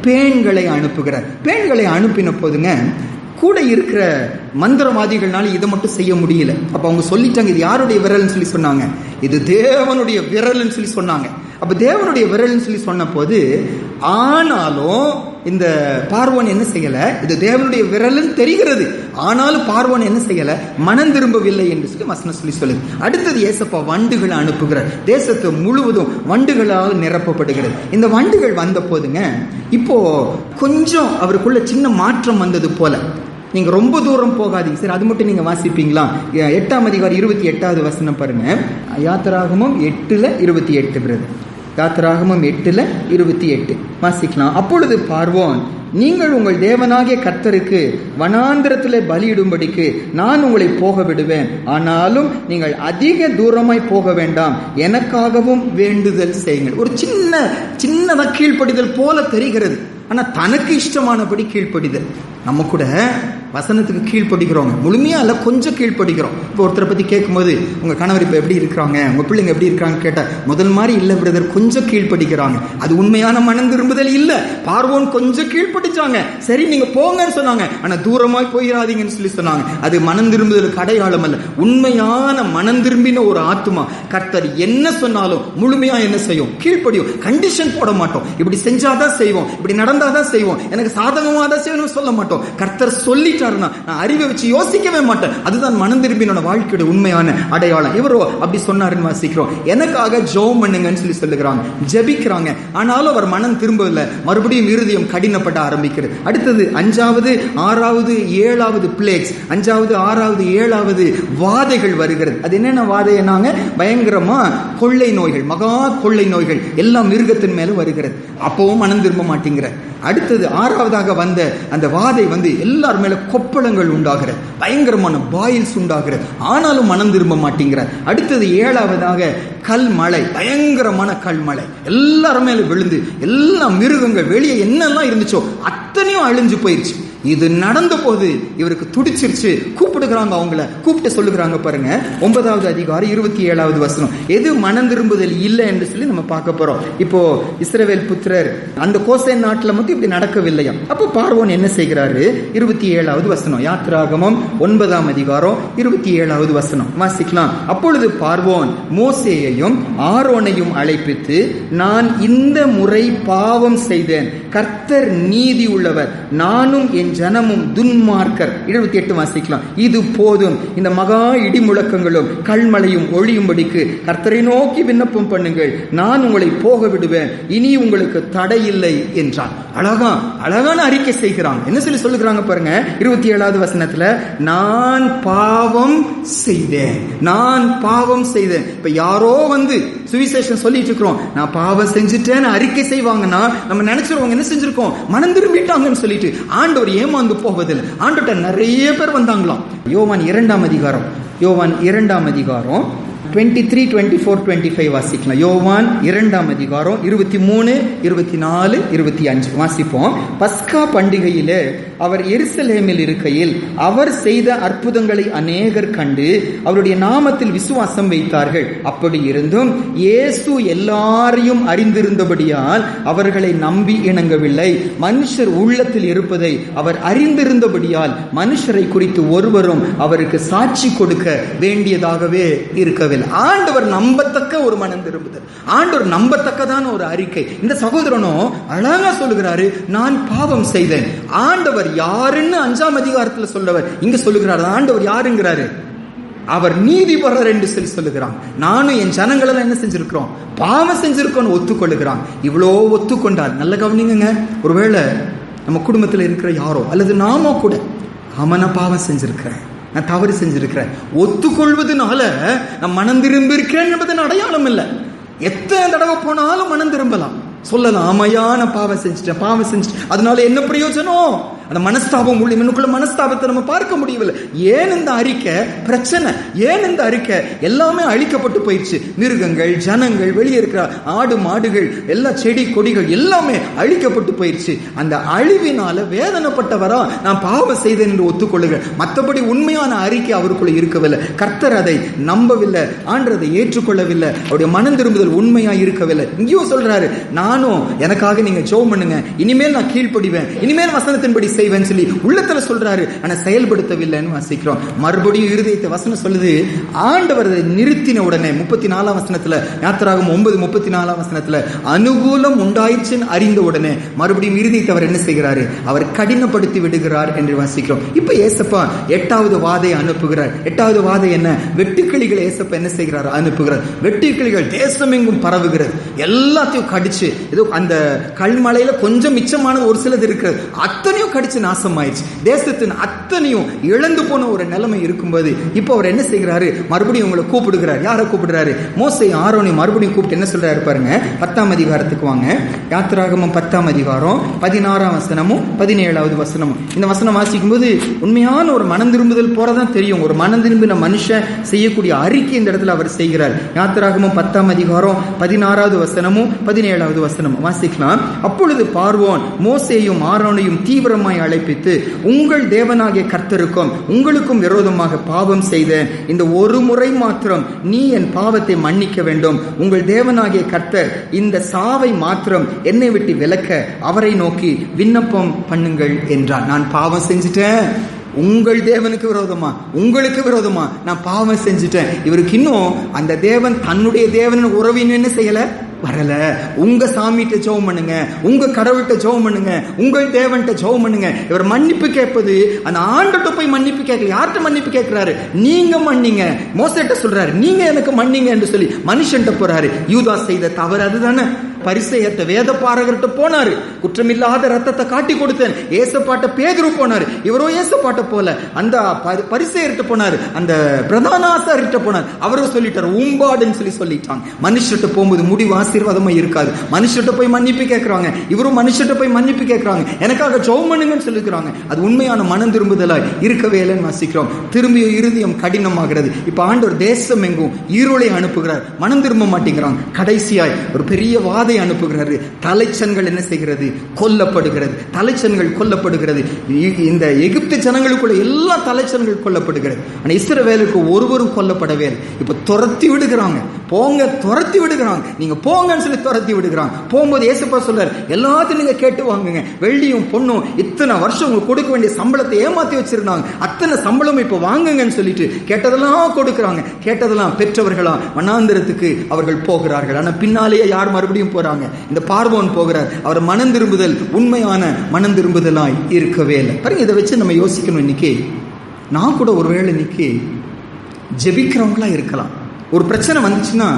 பேன்களை அனுப்புகிறார். பேன்களை அனுப்பின போதுங்க கூட இருக்கிற மந்திரவாதிகள்னால இதை மட்டும் செய்ய முடியல. அப்ப அவங்க சொல்லிட்டாங்க, இது யாருடைய விரல்னு சொல்லி சொன்னாங்க, இது தேவனுடைய விரல்னு சொல்லி சொன்னாங்க. அப்ப தேவனுடைய விரல்னு சொல்லி சொன்ன போது, ஆனாலும் இந்த பார்வோன் என்ன செய்யல, இது தேவனுடைய விரல்னு தெரிகிறது, ஆனாலும் பார்வோன் என்ன செய்யல, மனம் திரும்பவில்லை என்று சொல்லி வசனம் சொல்லி சொல்லுது. அடுத்தது ஏசப்பா வண்டுகளை அனுப்புகிறார். தேசத்து முழுவதும் வண்டுகளால் நிரப்பப்படுகிறது. இந்த வண்டுகள் வந்த போதுங்க இப்போ கொஞ்சம் அவருக்குள்ள சின்ன மாற்றம் வந்தது போல. நீங்க ரொம்ப தூரம் போகாதீங்க சார், அது மட்டும் நீங்க வாசிப்பீங்களா? 8ஆம் அதிகாரம் 28வது வசனம் பாருங்க. யாத்திராகமம் 8:28 பிரதர். யாத்திராகமம் 8:28 வாசிக்கலாம். அப்பொழுது பார்வோன், நீங்கள் உங்கள் தேவனாகிய கர்த்தருக்கு வனாந்திரத்திலே பலியிடும்படிக்கு நான் உங்களை போக விடுவேன், ஆனாலும் நீங்கள் அதிக தூரமாய் போக வேண்டாம், எனக்காகவும் வேண்டுதல் செய்யுங்கள். ஒரு சின்னதா கீழ்ப்படிதல் போல தெரிகிறது, ஆனா தனக்கு இஷ்டமானபடி கீழ்ப்படிதல். நம்ம கூட வசனத்துக்கு கீழ்ப்படுகிறோங்க, முழுமையா இல்ல, கொஞ்சம் கீழ்ப்படுகிறோம். இப்போ ஒருத்தரை பத்தி கேட்கும்போது, உங்க கணவர் இப்ப எப்படி இருக்கிறாங்க, உங்க பிள்ளைங்க எப்படி இருக்காங்க கேட்டா, முதல் மாதிரி இல்ல பிரதர், கொஞ்சம் கீழ்ப்படுகிறாங்க. அது உண்மையான மனம் திரும்புதல் இல்ல. பார்வோன் கொஞ்சம் கீழ்ப்படிச்சாங்க, சரி நீங்க போங்கன்னு சொன்னாங்க, ஆனா தூரமாய் போயிடாதீங்கன்னு சொல்லி சொன்னாங்க. அது மனம் திரும்புதலுக்கு அடையாளம் அல்ல. உண்மையான மனம் திரும்பின ஒரு ஆத்துமா கர்த்தர் என்ன சொன்னாலும் முழுமையா என்ன செய்யும், கீழ்ப்படியும். கண்டிஷன் போட மாட்டோம், இப்படி செஞ்சாதான் செய்வோம், இப்படி நடந்தாதான் செய்வோம், எனக்கு சாதகமா தான் செய்யணும் சொல்ல மாட்டோம். கர்த்தர் சொல்லிட்டாருன்னா நான் அறிவை வச்சு யோசிக்கவே மாட்டேன். அதுதான் மனம் திரும்பினோட வாழ்க்கையோட உண்மையான அடையாளம். இவரோ அப்படி சொன்னாருன்னு வாசிக்கிறோம். எனக்காக ஜெபம் பண்ணுங்கன்னு சொல்லி சொல்லுகிறாங்க, ஜெபிக்கிறாங்க, ஆனாலும் அவர் மனம் திரும்பவில்லை. மறுபடியும் இருதயம் கடினப்பட ஆரம்பிக்கிறது. அடுத்தது 5வது 6வது 7வது பிளேக்ஸ், 5வது 6வது 7வது வாதைகள் வருகிறது. அது என்னென்ன வாதைனாங்க, பயங்கரமா கொள்ளை நோய்கள், மகா கொள்ளை நோய்கள் எல்லாம் மிருகத்தின் மேல வருகிறது. அப்பவும் மனம் திரும்ப மாட்டேங்கிற. அடுத்தது 6வதாக வந்த அந்த வாதை எல்லார் மேல கொப்பளங்கள் உண்டாகிறது, பயங்கரமான பாயில்ஸ் உண்டாகிறது, ஆனாலும் மனம் திரும்ப மாட்டேங்கிறார். அடுத்தது 7வதாக கல்மழை, பயங்கரமான கல்மழை எல்லாரும் மேல விழுந்து எல்லா மிருகங்கள் வெளியே என்னெல்லாம் இருந்துச்சோ அத்தனையும் அழிஞ்சு போயிருச்சு. இது நடந்த போது இவருக்கு துடிச்சிருச்சு, கூப்பிட்டு கூப்பிடுகிறாங்க. அவங்கள கூப்பிட்டு சொல்லுகிறாங்க பாருங்க, 9வது அதிகாரம் 27வது வசனம். எது மனம் திரும்புதல் இல்லை என்று சொல்லி நம்ம பார்க்க போறோம். இப்போ இஸ்ரவேல் புத்திரர் அந்த கோசேன் நாட்டுல மட்டும் இப்படி நடக்கவில்லையா? அப்போ பார்வோன் என்ன செய்கிறாரு? 27வது வசனம், யாத்திராகமம் 9ஆம் அதிகாரம் 27வது வசனம் வாசிக்கலாம். அப்பொழுது பார்வோன் மோசேயையும் ஆரோனையும் அழைப்பித்து, நான் இந்த முறை பாவம் செய்தேன், கர்த்தர் நீதி உள்ளவர், நானும் என் ஜனமும் துன்மார்க்கர். 28 வாசிக்கலாம். இது போதும், இந்த மகா இடி முழக்கங்களும் கல்மழையும் ஒழியும்படிக்கு கர்த்தரை நோக்கி விண்ணப்பம் பண்ணுங்கள், நான் உங்களை போக விடுவேன், இனி உங்களுக்கு தடை இல்லை என்றார். அழகான அறிக்கை செய்கிறாங்க. என்ன சொல்லி சொல்லுகிறாங்க பாருங்க, 27வது வசனத்துல, நான் பாவம் செய்தேன், நான் பாவம் செய்தேன். இப்ப யாரோ வந்து சுவிசேஷம் சொல்லிட்டு இருக்கிறோம், நான் பாவம் செஞ்சுட்டேன்னு அறிக்கை செய்வாங்கன்னா நம்ம நினைச்சிருவோம் என்ன செஞ்சிருக்கோம், மனம் திரும்பிட்டாங்கன்னு சொல்லிட்டு. ஆண்டவர் ஏமாந்து போவதில்லை. ஆண்டவர்ட்ட நிறைய பேர் வந்தாங்களாம். யோவான் 2ஆம் அதிகாரம் 23, 24, 25 வாசிக்கலாம். யோவான் 2ஆம் அதிகாரம் 23, 24, 25 வாசிப்போம். பஸ்கா பண்டிகையிலே அவர் எருசலேமில் இருக்கையில் அவர் செய்த அற்புதங்களை அநேகர் கண்டு அவருடைய நாமத்தில் விசுவாசம் வைத்தார்கள். அப்படி இருந்தும் இயேசு எல்லாரையும் அறிந்திருந்தபடியால் அவர்களை நம்பி இணங்கவில்லை. மனுஷர் உள்ளத்தில் இருப்பதை அவர் அறிந்திருந்தபடியால் மனுஷரை குறித்து ஒருவரும் அவருக்கு சாட்சி கொடுக்க வேண்டியதாகவே இருக்கவில்லை. ஆண்டவர் நம்பத்தக்க ஒரு மனம் திரும்புதல், ஆண்டவர் நம்பத்தக்கதான ஒரு அறிக்கை. இந்த சகோதரனும் அழகா சொல்லுகிறாரு, நான் பாவம் செய்தேன். ஆண்டவர் யாருன்னு 5ஆம் அதிகாரத்தில் சொல்லவர் இங்க சொல்லுகிறார். ஆண்டவர் யாருங்கிறாரு? அவர் நீதிபரர் என்று சொல்லி சொல்லுகிறான். நானும் என் ஜனங்களெல்லாம் என்ன செஞ்சிருக்கிறோம், பாவம் செஞ்சிருக்கோம் ஒத்துக்கொள்ளுகிறான். இவ்வளோ ஒத்துக்கொண்டால் நல்ல கவனிங்க, ஒருவேளை நம்ம குடும்பத்தில் இருக்கிற யாரோ அல்லது நாமோ கூட, நான் பாவம் செஞ்சிருக்கிறேன், நான் தவறு செஞ்சிருக்கிறேன், ஒத்துக்கொள்வதனால நான் மனம் திரும்பி இருக்கிறேன் என்பதன் அடையாளம் இல்லை. எத்தனை தடவை போனாலும் மனம் திரும்பலாம், சொல்லலாம், ஆமையா நான் பாவம் செஞ்சுட்டேன், அதனால என்ன பிரயோஜனம்? அந்த மனஸ்தாபம் உள்ள எனக்குள்ள மனஸ்தாபத்தை நம்ம பார்க்க முடியவில்லை. ஏன் இந்த அறிக்கை பிரச்சனை? ஏன் இந்த அறிக்கை? எல்லாமே அழிக்கப்பட்டு போயிடுச்சு. மிருகங்கள், ஜனங்கள், வெளியே இருக்கிற ஆடு மாடுகள், எல்லா செடி கொடிகள் எல்லாமே அழிக்கப்பட்டு போயிடுச்சு. அந்த அழிவினால வேதனைப்பட்டவரா நான் பாவம் செய்தேன் என்று ஒத்துக்கொள்ளுங்கள். மற்றபடி உண்மையான அறிக்கை அவருக்குள்ள இருக்கவில்லை. கர்த்தர் அதை நம்பவில்லை, ஆண்டவர் அதை ஏற்றுக்கொள்ளவில்லை, அவருடைய மனம் திரும்புதல் உண்மையா இருக்கவில்லை. இங்கேயும் சொல்றாரு, நானும் எனக்காக நீங்க ஜெபம் பண்ணுங்க, இனிமேல் நான் கீழ்ப்படிவேன், இனிமேல் வசனத்தின்படி செய்வேன் சொல்லி உள்ளத்துல சொல்றாரு. ஆனா செயல்படுத்தவில்லைன்னு வாசிக்கிறோம். மறுபடியும் இருதயத்தை வசனம் சொல்லுது, ஆண்டவர் நிறுத்தின உடனே 34ஆம் வசனத்துல, யாத்திராகமம் 9:34ஆம் வசனத்துல, அனுகூலம் உண்டாயிடுச்சுன்னு அறிந்த உடனே மறுபடியும் இருதயத்தை அவர் என்ன செய்கிறாரு, அவர் கடினப்படுத்தி விடுகிறார் என்று வாசிக்கிறோம். இப்ப ஏசப்பா 8வது வாதை அனுப்புகிறார். 8வது வாதை என்ன? வெட்டுக்கிளிகள் ஏசப்பா என்ன செய்கிறார், அனுப்புகிறார். வெட்டுக்கிளிகள் தேசமெங்கும் பரவுகிறது, எல்லாத்தையும் கடிச்சு, ஏதோ அந்த கல்மலையில கொஞ்சம் மிச்சமானது ஒரு சிலது இருக்கிறது, அத்தனையும் கடிச்சு நாசமாயிடுச்சு. தேசத்தின் அத்தனையும் இழந்து போன ஒரு நிலைமை இருக்கும்போது இப்போ அவர் என்ன செய்கிறாரு, மறுபடியும் உங்களை கூப்பிடுகிறார். யாரை கூப்பிடுறாரு? மோசே ஆரோனை மறுபடியும் கூப்பிட்டு என்ன சொல்றாரு பாருங்க, 10ஆம் அதிகாரத்துக்கு வாங்க. யாத்திராகமம் 10ஆம் அதிகாரம் 16ஆம் வசனமும் 17வது வசனமும். இந்த வசனம் வாசிக்கும் போது உண்மையான ஒரு மனம் திரும்புதல் போறதான் தெரியும். ஒரு மனம் திரும்பின மனுஷன் செய்யக்கூடிய அறிக்கை இந்த இடத்துல அவர் செய்கிறார். யாத்திராகமம் 10ஆம் அதிகாரம் 16வது வசனமும் 17வது வசனமும் வாசிக்கலாம். அப்பொழுது பார்வோன் மோசேயும் ஆரோனையும் தீவிரமாய் அழைப்பித்து, உங்கள் தேவனாகிய கர்த்தருக்கும் உங்களுக்கும் விரோதமாக பாவம் செய்தேன், இந்த ஒரு முறை மாத்திரம் நீ என் பாவத்தை மன்னிக்க வேண்டும். உங்கள் தேவனாகிய கர்த்தர் இந்த சாவை மாத்திரம் என்னை விட்டு விலக்க அவரை நோக்கி விண்ணப்பம் பண்ணுங்கள் என்றார். நான் பாவம் செஞ்சுட்டேன், உங்கள் தேவனுக்கு விரோதமா, உங்களுக்கு விரோதமா நான் பாவம் செஞ்சுட்டேன். இவருக்கு இன்னும் அந்த தேவன் தன்னுடைய தேவன் உறவின்னு என்ன செய்யல, வரல. உங்க சாமிகிட்ட ஜெபம் பண்ணுங்க, உங்க கடவுள்கிட்ட ஜெபம் பண்ணுங்க, உங்கள் தேவன்கிட்ட ஜெபம் பண்ணுங்க. இவர் மன்னிப்பு கேட்பது அந்த ஆண்டவர்கிட்ட போய் மன்னிப்பு கேட்கல. யார்கிட்ட மன்னிப்பு கேட்கிறாரு? நீங்க மன்னிங்க. மோசேட்ட சொல்றாரு, நீங்க எனக்கு மன்னிங்க என்று சொல்லி மனுஷன்ட்ட போறாரு. யூதாஸ் செய்த தவறு அதுதானே. பரிசேயர்ட்ட வேத பாரகர்கிட்ட போனாரு, குற்றமில்லாத ரத்தத்தை காட்டி கொடுத்தேன். ஏசப்பாட்ட பேதுரு போனாரு, இவரோ ஏசப்பாட்ட போல. அந்த பரிசேயர்கிட்ட போனாரு, அந்த பிரதான ஆசாரியர்கிட்ட போனார், அவரும் சொல்லிட்டாரு உம்பாடுன்னு சொல்லி சொல்லிட்டாங்க. மனுஷர்கிட்ட போகும்போது முடிவு ஆசீர்வாதமா இருக்காது. மனுஷர்கிட்ட போய் மன்னிப்பு கேட்கிறாங்க, இவரும் மனுஷர்கிட்ட போய் மன்னிப்பு கேட்கிறாங்க, எனக்காக ஜெபம் பண்ணுங்கன்னு சொல்லிக்கிறாங்க. அது உண்மையான மனம் திரும்புதலாய் இருக்கவே இல்லைன்னு வாசிக்கிறோம். திரும்பிய இருதயம் கடினமாகிறது. இப்ப ஆண்டவர் தேசம் எங்கும் ஈரோளை அனுப்புகிறார், மனம் திரும்ப மாட்டேங்கிறாங்க. கடைசியாய் ஒரு பெரிய வாதை பின்னாலே அனுப்புகிறாரு. தலைச்சன்கள் என்ன செய்கிறது? கொல்லப்படுகிறது. தலைச்சன்கள் கொல்லப்படுகிறது. இந்த எகிப்து ஜனங்களுக்குள்ள எல்லா தலைச்சன்கள் கொல்லப்படுகிறது. ஆனால் இஸ்ரவேலுக்கு ஒருவரும் கொல்லப்படவே இல்லை. இப்ப துரத்தி விடுகிறாங்க, போங்க, துரத்தி விடுகிறாங்க. நீங்க போங்கன்னு சொல்லி துரத்தி விடுகிறாங்க. போகும்போது ஏசப்பா சொல்றாரு, எல்லாத்தையும் நீங்க கேட்டு வாங்குங்க. வெள்ளியும் பொண்ணும் இத்தனை வருஷம் உங்களுக்கு கொடுக்க வேண்டிய சம்பளத்தை ஏமாத்தி வச்சிருந்தாங்க, அத்தனை சம்பளம் இப்ப வாங்குங்கன்னு சொல்லிட்டு கேட்டதெல்லாம் கொடுக்கிறாங்க. கேட்டதெல்லாம் பெற்றவர்களா வனாந்திரத்துக்கு அவர்கள் போகிறார்கள். ஆனா பின்னாலேயே யார் மறுபடியும் போறாங்க? இந்த பார்வோன் போகிறார். அவர் மனம் திரும்புதல் உண்மையான மனம் திரும்புதலாய் இருக்கவே இல்லை. பாருங்க, இதை வச்சு நம்ம யோசிக்கணும். இன்னைக்கு நான் கூட ஒருவேளை இன்னைக்கு ஜெபிக்கிறவங்களா இருக்கலாம். ஒரு பிரச்சனை வந்துச்சுன்னா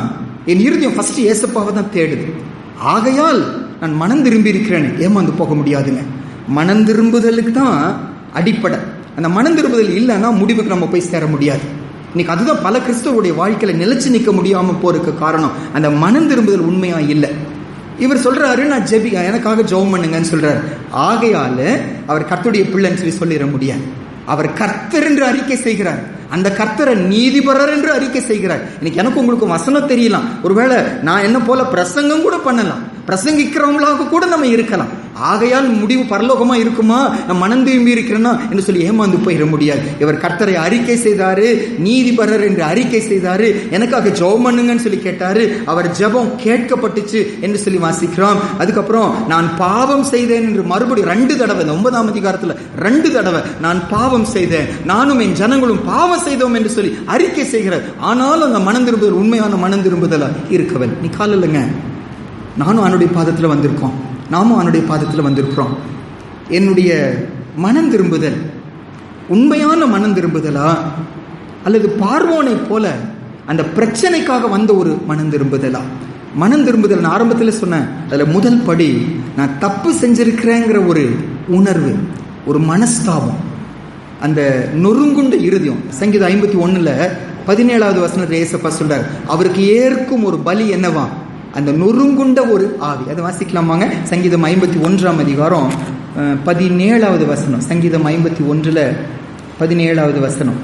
என் இருதயம் ஃபர்ஸ்ட் ஏசப்பாவை தான் தேடுது. ஆகையால் நான் மனம் திரும்பி இருக்கிறேன், ஏமாந்து போக முடியாதுங்க. மனம் திரும்புதலுக்கு தான் அடிப்படை. அந்த மனம் திரும்புதல் இல்லைன்னா முடிவுக்கு நம்ம போய் சேர முடியாது. இன்னைக்கு அதுதான் பல கிறிஸ்தவருடைய வாழ்க்கையில நிலைச்சு நிற்க முடியாம போறதுக்கு காரணம். அந்த மனம் திரும்புதல் உண்மையா இல்லை. இவர் சொல்றாரு, நான் எனக்காக ஜெபம் பண்ணுங்கன்னு சொல்றாரு. ஆகையால அவர் கர்த்தருடைய பிள்ளைன்னு சொல்லிட முடியாது. அவர் கர்த்தர் என்று அறிக்கை செய்கிறார். அந்த கர்த்தரை நீதிபரர் என்று அறிக்கை செய்கிறார். இன்னைக்கு எனக்கு உங்களுக்கு வசனம் தெரியலாம், ஒருவேளை நான் என்ன போல பிரசங்கம் கூட பண்ணலாம், பிரசங்கிக்கிறவங்களாக கூட நம்ம இருக்கலாம். ஆகையால் முடிவு பரலோகமா இருக்குமா, நான் மனம் திரும்பி இருக்கிறேன்னா என்று சொல்லி ஏமாந்து போயிட முடியாது. இவர் கர்த்தரை அறிக்கை செய்தாரு, நீதிபரர் என்று அறிக்கை செய்தாரு, எனக்காக ஜெபம் பண்ணுங்கன்னு சொல்லி கேட்டாரு. அவர் ஜெபம் கேட்கப்பட்டுச்சு என்று சொல்லி வாசிக்கிறோம். அதுக்கப்புறம் நான் பாவம் செய்தேன் என்று மறுபடியும் 2 தடவை, 9ஆம் அதிகாரத்துல 2 தடவை நான் பாவம் செய்தேன், நானும் என் ஜனங்களும் பாவம் செய்தோம் என்று சொல்லி அறிக்கை செய்கிறார். ஆனாலும் அந்த மனம் திரும்புதல் உண்மையான மனம் திரும்புதலா இருக்கவன். நீ கால இல்லைங்க, நானும் அவனுடைய பாதத்தில் வந்திருக்கோம், நாமும் அவனுடைய பாதத்தில் வந்திருக்கிறோம். என்னுடைய மனம் திரும்புதல் உண்மையான மனம் திரும்புதலா, அல்லது பார்வோனை போல அந்த பிரச்சனைக்காக வந்த ஒரு மனம் திரும்புதலா? மனம் திரும்புதல் நான் ஆரம்பத்தில் சொன்னேன், அதில் முதல் படி நான் தப்பு செஞ்சிருக்கிறேங்கிற ஒரு உணர்வு, ஒரு மனஸ்தாபம், அந்த நொறுங்குண்ட இருதயம். சங்கீதம் 51 17வது வசனத்தில் ஏசப்பா சொல்றார், அவருக்கு ஏற்கும் ஒரு பலி என்னவா? அந்த நொறுங்குண்ட ஒரு ஆவி. அதை வாசிக்கலாமாங்க? சங்கீதம் 51ஆம் அதிகாரம் 17வது வசனம். சங்கீதம் 51 17வது வசனம்.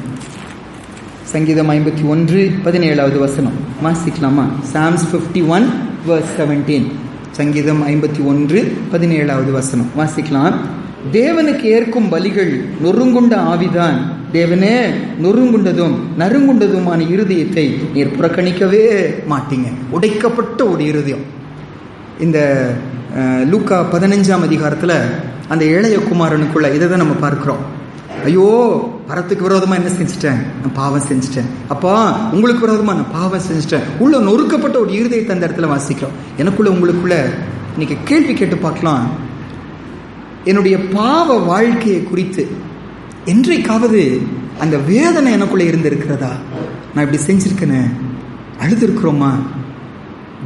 சங்கீதம் 51 17வது வசனம் வாசிக்கலாமா? Psalms 51 verse 17. சங்கீதம் 51 17வது வசனம் வாசிக்கலாம். தேவனுக்கு ஏற்கும் பலிகள் நொறுங்குண்ட ஆவிதான். தேவனே, நொறுங்குண்டதும் நறுங்குண்டதுமான இருதயத்தை நீர் புறக்கணிக்கவே மாட்டீங்க. உடைக்கப்பட்ட ஒரு இருதயம். இந்த லூக்கா 15ஆம் அதிகாரத்தில் அந்த இளைய குமாரனுக்குள்ள இதை தான் நம்ம பார்க்கிறோம். ஐயோ, பரத்துக்கு விரோதமா என்ன செஞ்சுட்டேன், நான் பாவம் செஞ்சுட்டேன். அப்பா, உங்களுக்கு விரோதமா நான் பாவம் செஞ்சுட்டேன். உள்ள நொறுக்கப்பட்ட ஒரு இருதயத்தை அந்த இடத்துல வாசிக்கிறோம். எனக்குள்ள உங்களுக்குள்ள இன்னைக்கு கேள்வி கேட்டு பார்க்கலாம். என்னுடைய பாவ வாழ்க்கையை குறித்து என்றைக்காவது அந்த வேதனை எனக்குள்ள இருந்திருக்கிறதா? நான் இப்படி செஞ்சிருக்கேனே, அழுது இருக்கிறோமா,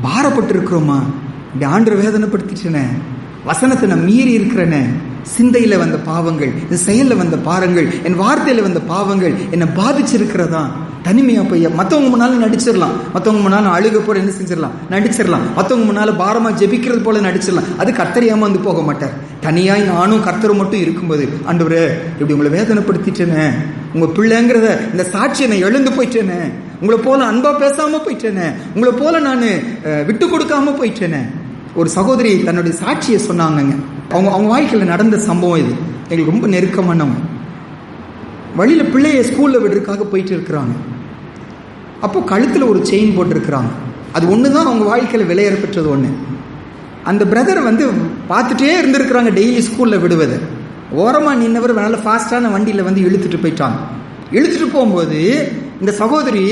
பாரப்பட்டு இருக்கிறோமா, இப்படி ஆண்டவரை வேதனைப்படுத்திட்டேனே, வசனத்தை நான் மீறி இருக்கிறேனே, சிந்தையில வந்த பாவங்கள், என் செயல்ல வந்த பாவங்கள், என் வார்த்தையில வந்த பாவங்கள் என்னை பாதிச்சிருக்கிறதா? தனிமையா போய் மற்றவங்க முன்னாலும் நடிச்சிடலாம், மற்றவங்க முன்னாலும் அழுக போல என்ன செஞ்சிடலாம், நடிச்சிடலாம், மற்றவங்க முன்னால பாரமா ஜெபிக்கிறது போல நடிச்சிடலாம். அது கர்த்தர் ஏமாந்து போக மாட்டார். தனியாய் நானும் கர்த்தரும் மட்டும் இருக்கும்போது, ஆண்டவரே இப்படி உங்களை வேதனைப்படுத்திட்டேனே, உங்க பிள்ளைங்கிறத இந்த சாட்சியை நான் எழுந்து போயிட்டேனே, உங்களை போல அன்பா பேசாம போயிட்டேனே, உங்களை போல நான் விட்டு கொடுக்காம போயிட்டேனே. ஒரு சகோதரி தன்னுடைய சாட்சியை சொன்னாங்க. அவங்க வாழ்க்கையில் நடந்த சம்பவம் இது. எங்களுக்கு ரொம்ப நெருக்கமானவங்க. வழியில பிள்ளைய ஸ்கூல்ல விடுறதுக்காக போயிட்டு இருக்கிறாங்க. அப்போ கழுத்துல ஒரு செயின் போட்டிருக்கிறாங்க. அது ஒண்ணுதான் அவங்க வாழ்க்கையில விலையேற பெற்றது ஒண்ணு. அந்த பிரதர் பார்த்துட்டே இருந்திருக்கிறாங்க டெய்லி ஸ்கூல்ல விடுவது. ஓரமா நின்னவர் நல்ல ஃபாஸ்டான வண்டியில இழுத்துட்டு போயிட்டாங்க. இழுத்துட்டு போகும்போது இந்த சகோதரி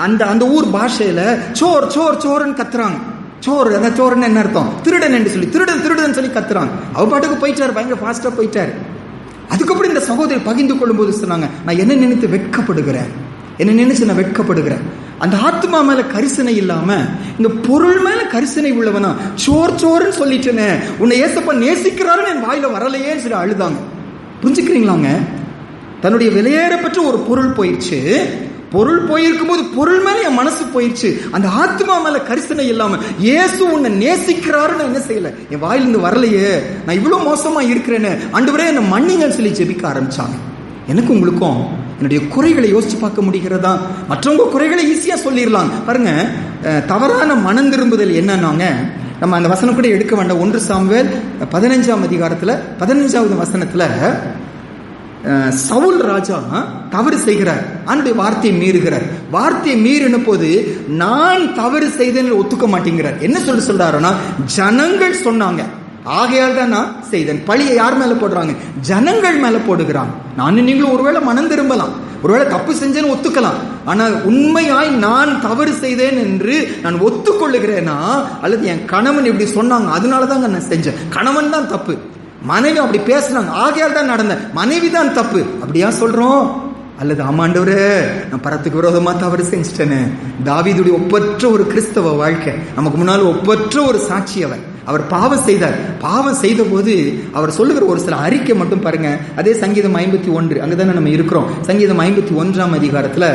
அந்த ஊர் பாஷையில சோர் சோர் சோர்ன்னு கத்துறாங்க. சோறு, அந்த சோறுன்னு என்ன அர்த்தம்? திருடன் என்று சொல்லி, திருடன் சொல்லி கத்துறாங்க. அவ பாட்டுக்கு போயிட்டாரு, பயங்கர ஃபாஸ்டா போயிட்டாரு. அதுக்கப்புறம் இந்த சகோதரி பகிர்ந்து கொள்ளும் போது சொன்னாங்க, நான் என்ன நினைத்து வெட்கப்படுகிறேன், என்ன நினைச்சு நான் வெட்கப்படுகிறேன். அந்த ஆத்மா மேல கரிசனை இல்லாம இந்த பொருள் மேல கரிசனை உள்ளவனா சோர் சோறுன்னு சொல்லிட்டேனே, உன்னை ஏசப்பா நேசிக்கிறாருன்னு என் வாயில வரலையேன்னு சொல்லி அழுதாங்க. புரிஞ்சுக்கிறீங்களாங்க? தன்னுடைய விலையேறப்பட்ட ஒரு பொருள் போயிடுச்சு. பொருள் போயிருக்கும் போது பொருள் மேல என் மனசு போயிடுச்சு. அந்த ஆத்மா மேல கரிசனை இல்லாம இயேசு உன்னை நேசிக்கிறாருன்னு என்ன செய்யல, என் வாயிலிருந்து வரலையே, நான் இவ்வளவு மோசமா இருக்கிறேன்னு ஆண்டவரே என்னை மன்னிங்கன்னு சொல்லி ஜெபிக்க ஆரம்பிச்சாங்க. எனக்கு உங்களுக்கும் என்னுடைய குறைகளை யோசிச்சு பார்க்க முடிகிறதா? மற்றவங்க குறைகளை ஈஸியா சொல்லிடலாம். பாருங்க, தவறான மனம் திரும்புதல் என்னன்னாங்க, நம்ம அந்த வசனம் கூட எடுக்க வேண்டாம். 1 சாமுவேல் 15ஆம் அதிகாரத்தில் 15வது வசனத்துல சவுல் ராஜா தவறு செய்கிறார், ஆண்டுடைய வார்த்தையை மீறுகிறார். வார்த்தையை மீறின போது நான் தவறு செய்தேன்னு ஒத்துக்க மாட்டேங்கிறார். என்ன சொல்றாருன்னா, ஜனங்கள் சொன்னாங்க, ஆகையால் தான் நான் செய்தேன். பழியை யார் மேல போடுறாங்க? ஜனங்கள் மேல போடுகிறாங்க. நானும் நீங்களும் ஒருவேளை மனம் திரும்பலாம், ஒருவேளை தப்பு செஞ்சேன்னு ஒத்துக்கலாம். ஆனால் உண்மையாய் நான் தவறு செய்தேன் என்று நான் ஒத்துக்கொள்ளுகிறேனா, அல்லது என் கணவன் இப்படி சொன்னாங்க அதனாலதான் நான் செஞ்சேன், கணவன் தான் தப்பு, மனைவி அப்படி பேசினாங்க ஆகையால் தான் நடந்த, மனைவி தான் தப்பு, அப்படியா சொல்றோம்? அல்லது ஆமாண்டவரே நான் பரத்துக்கு விரோதமா தவறு செஞ்சிட்டேன்னு. தாவீதுடைய ஒப்பற்ற ஒரு கிறிஸ்தவ வாழ்க்கை, நமக்கு முன்னால் ஒப்பற்ற ஒரு சாட்சி. அவர் பாவம் செய்தார். பாவம் செய்த போது அவர் சொல்லுகிற ஒரு சில அறிக்கை மட்டும் பாருங்க. அதே சங்கீதம் 51, அங்கதானே நம்ம இருக்கிறோம். சங்கீதம் 51ஆம் அதிகாரத்துல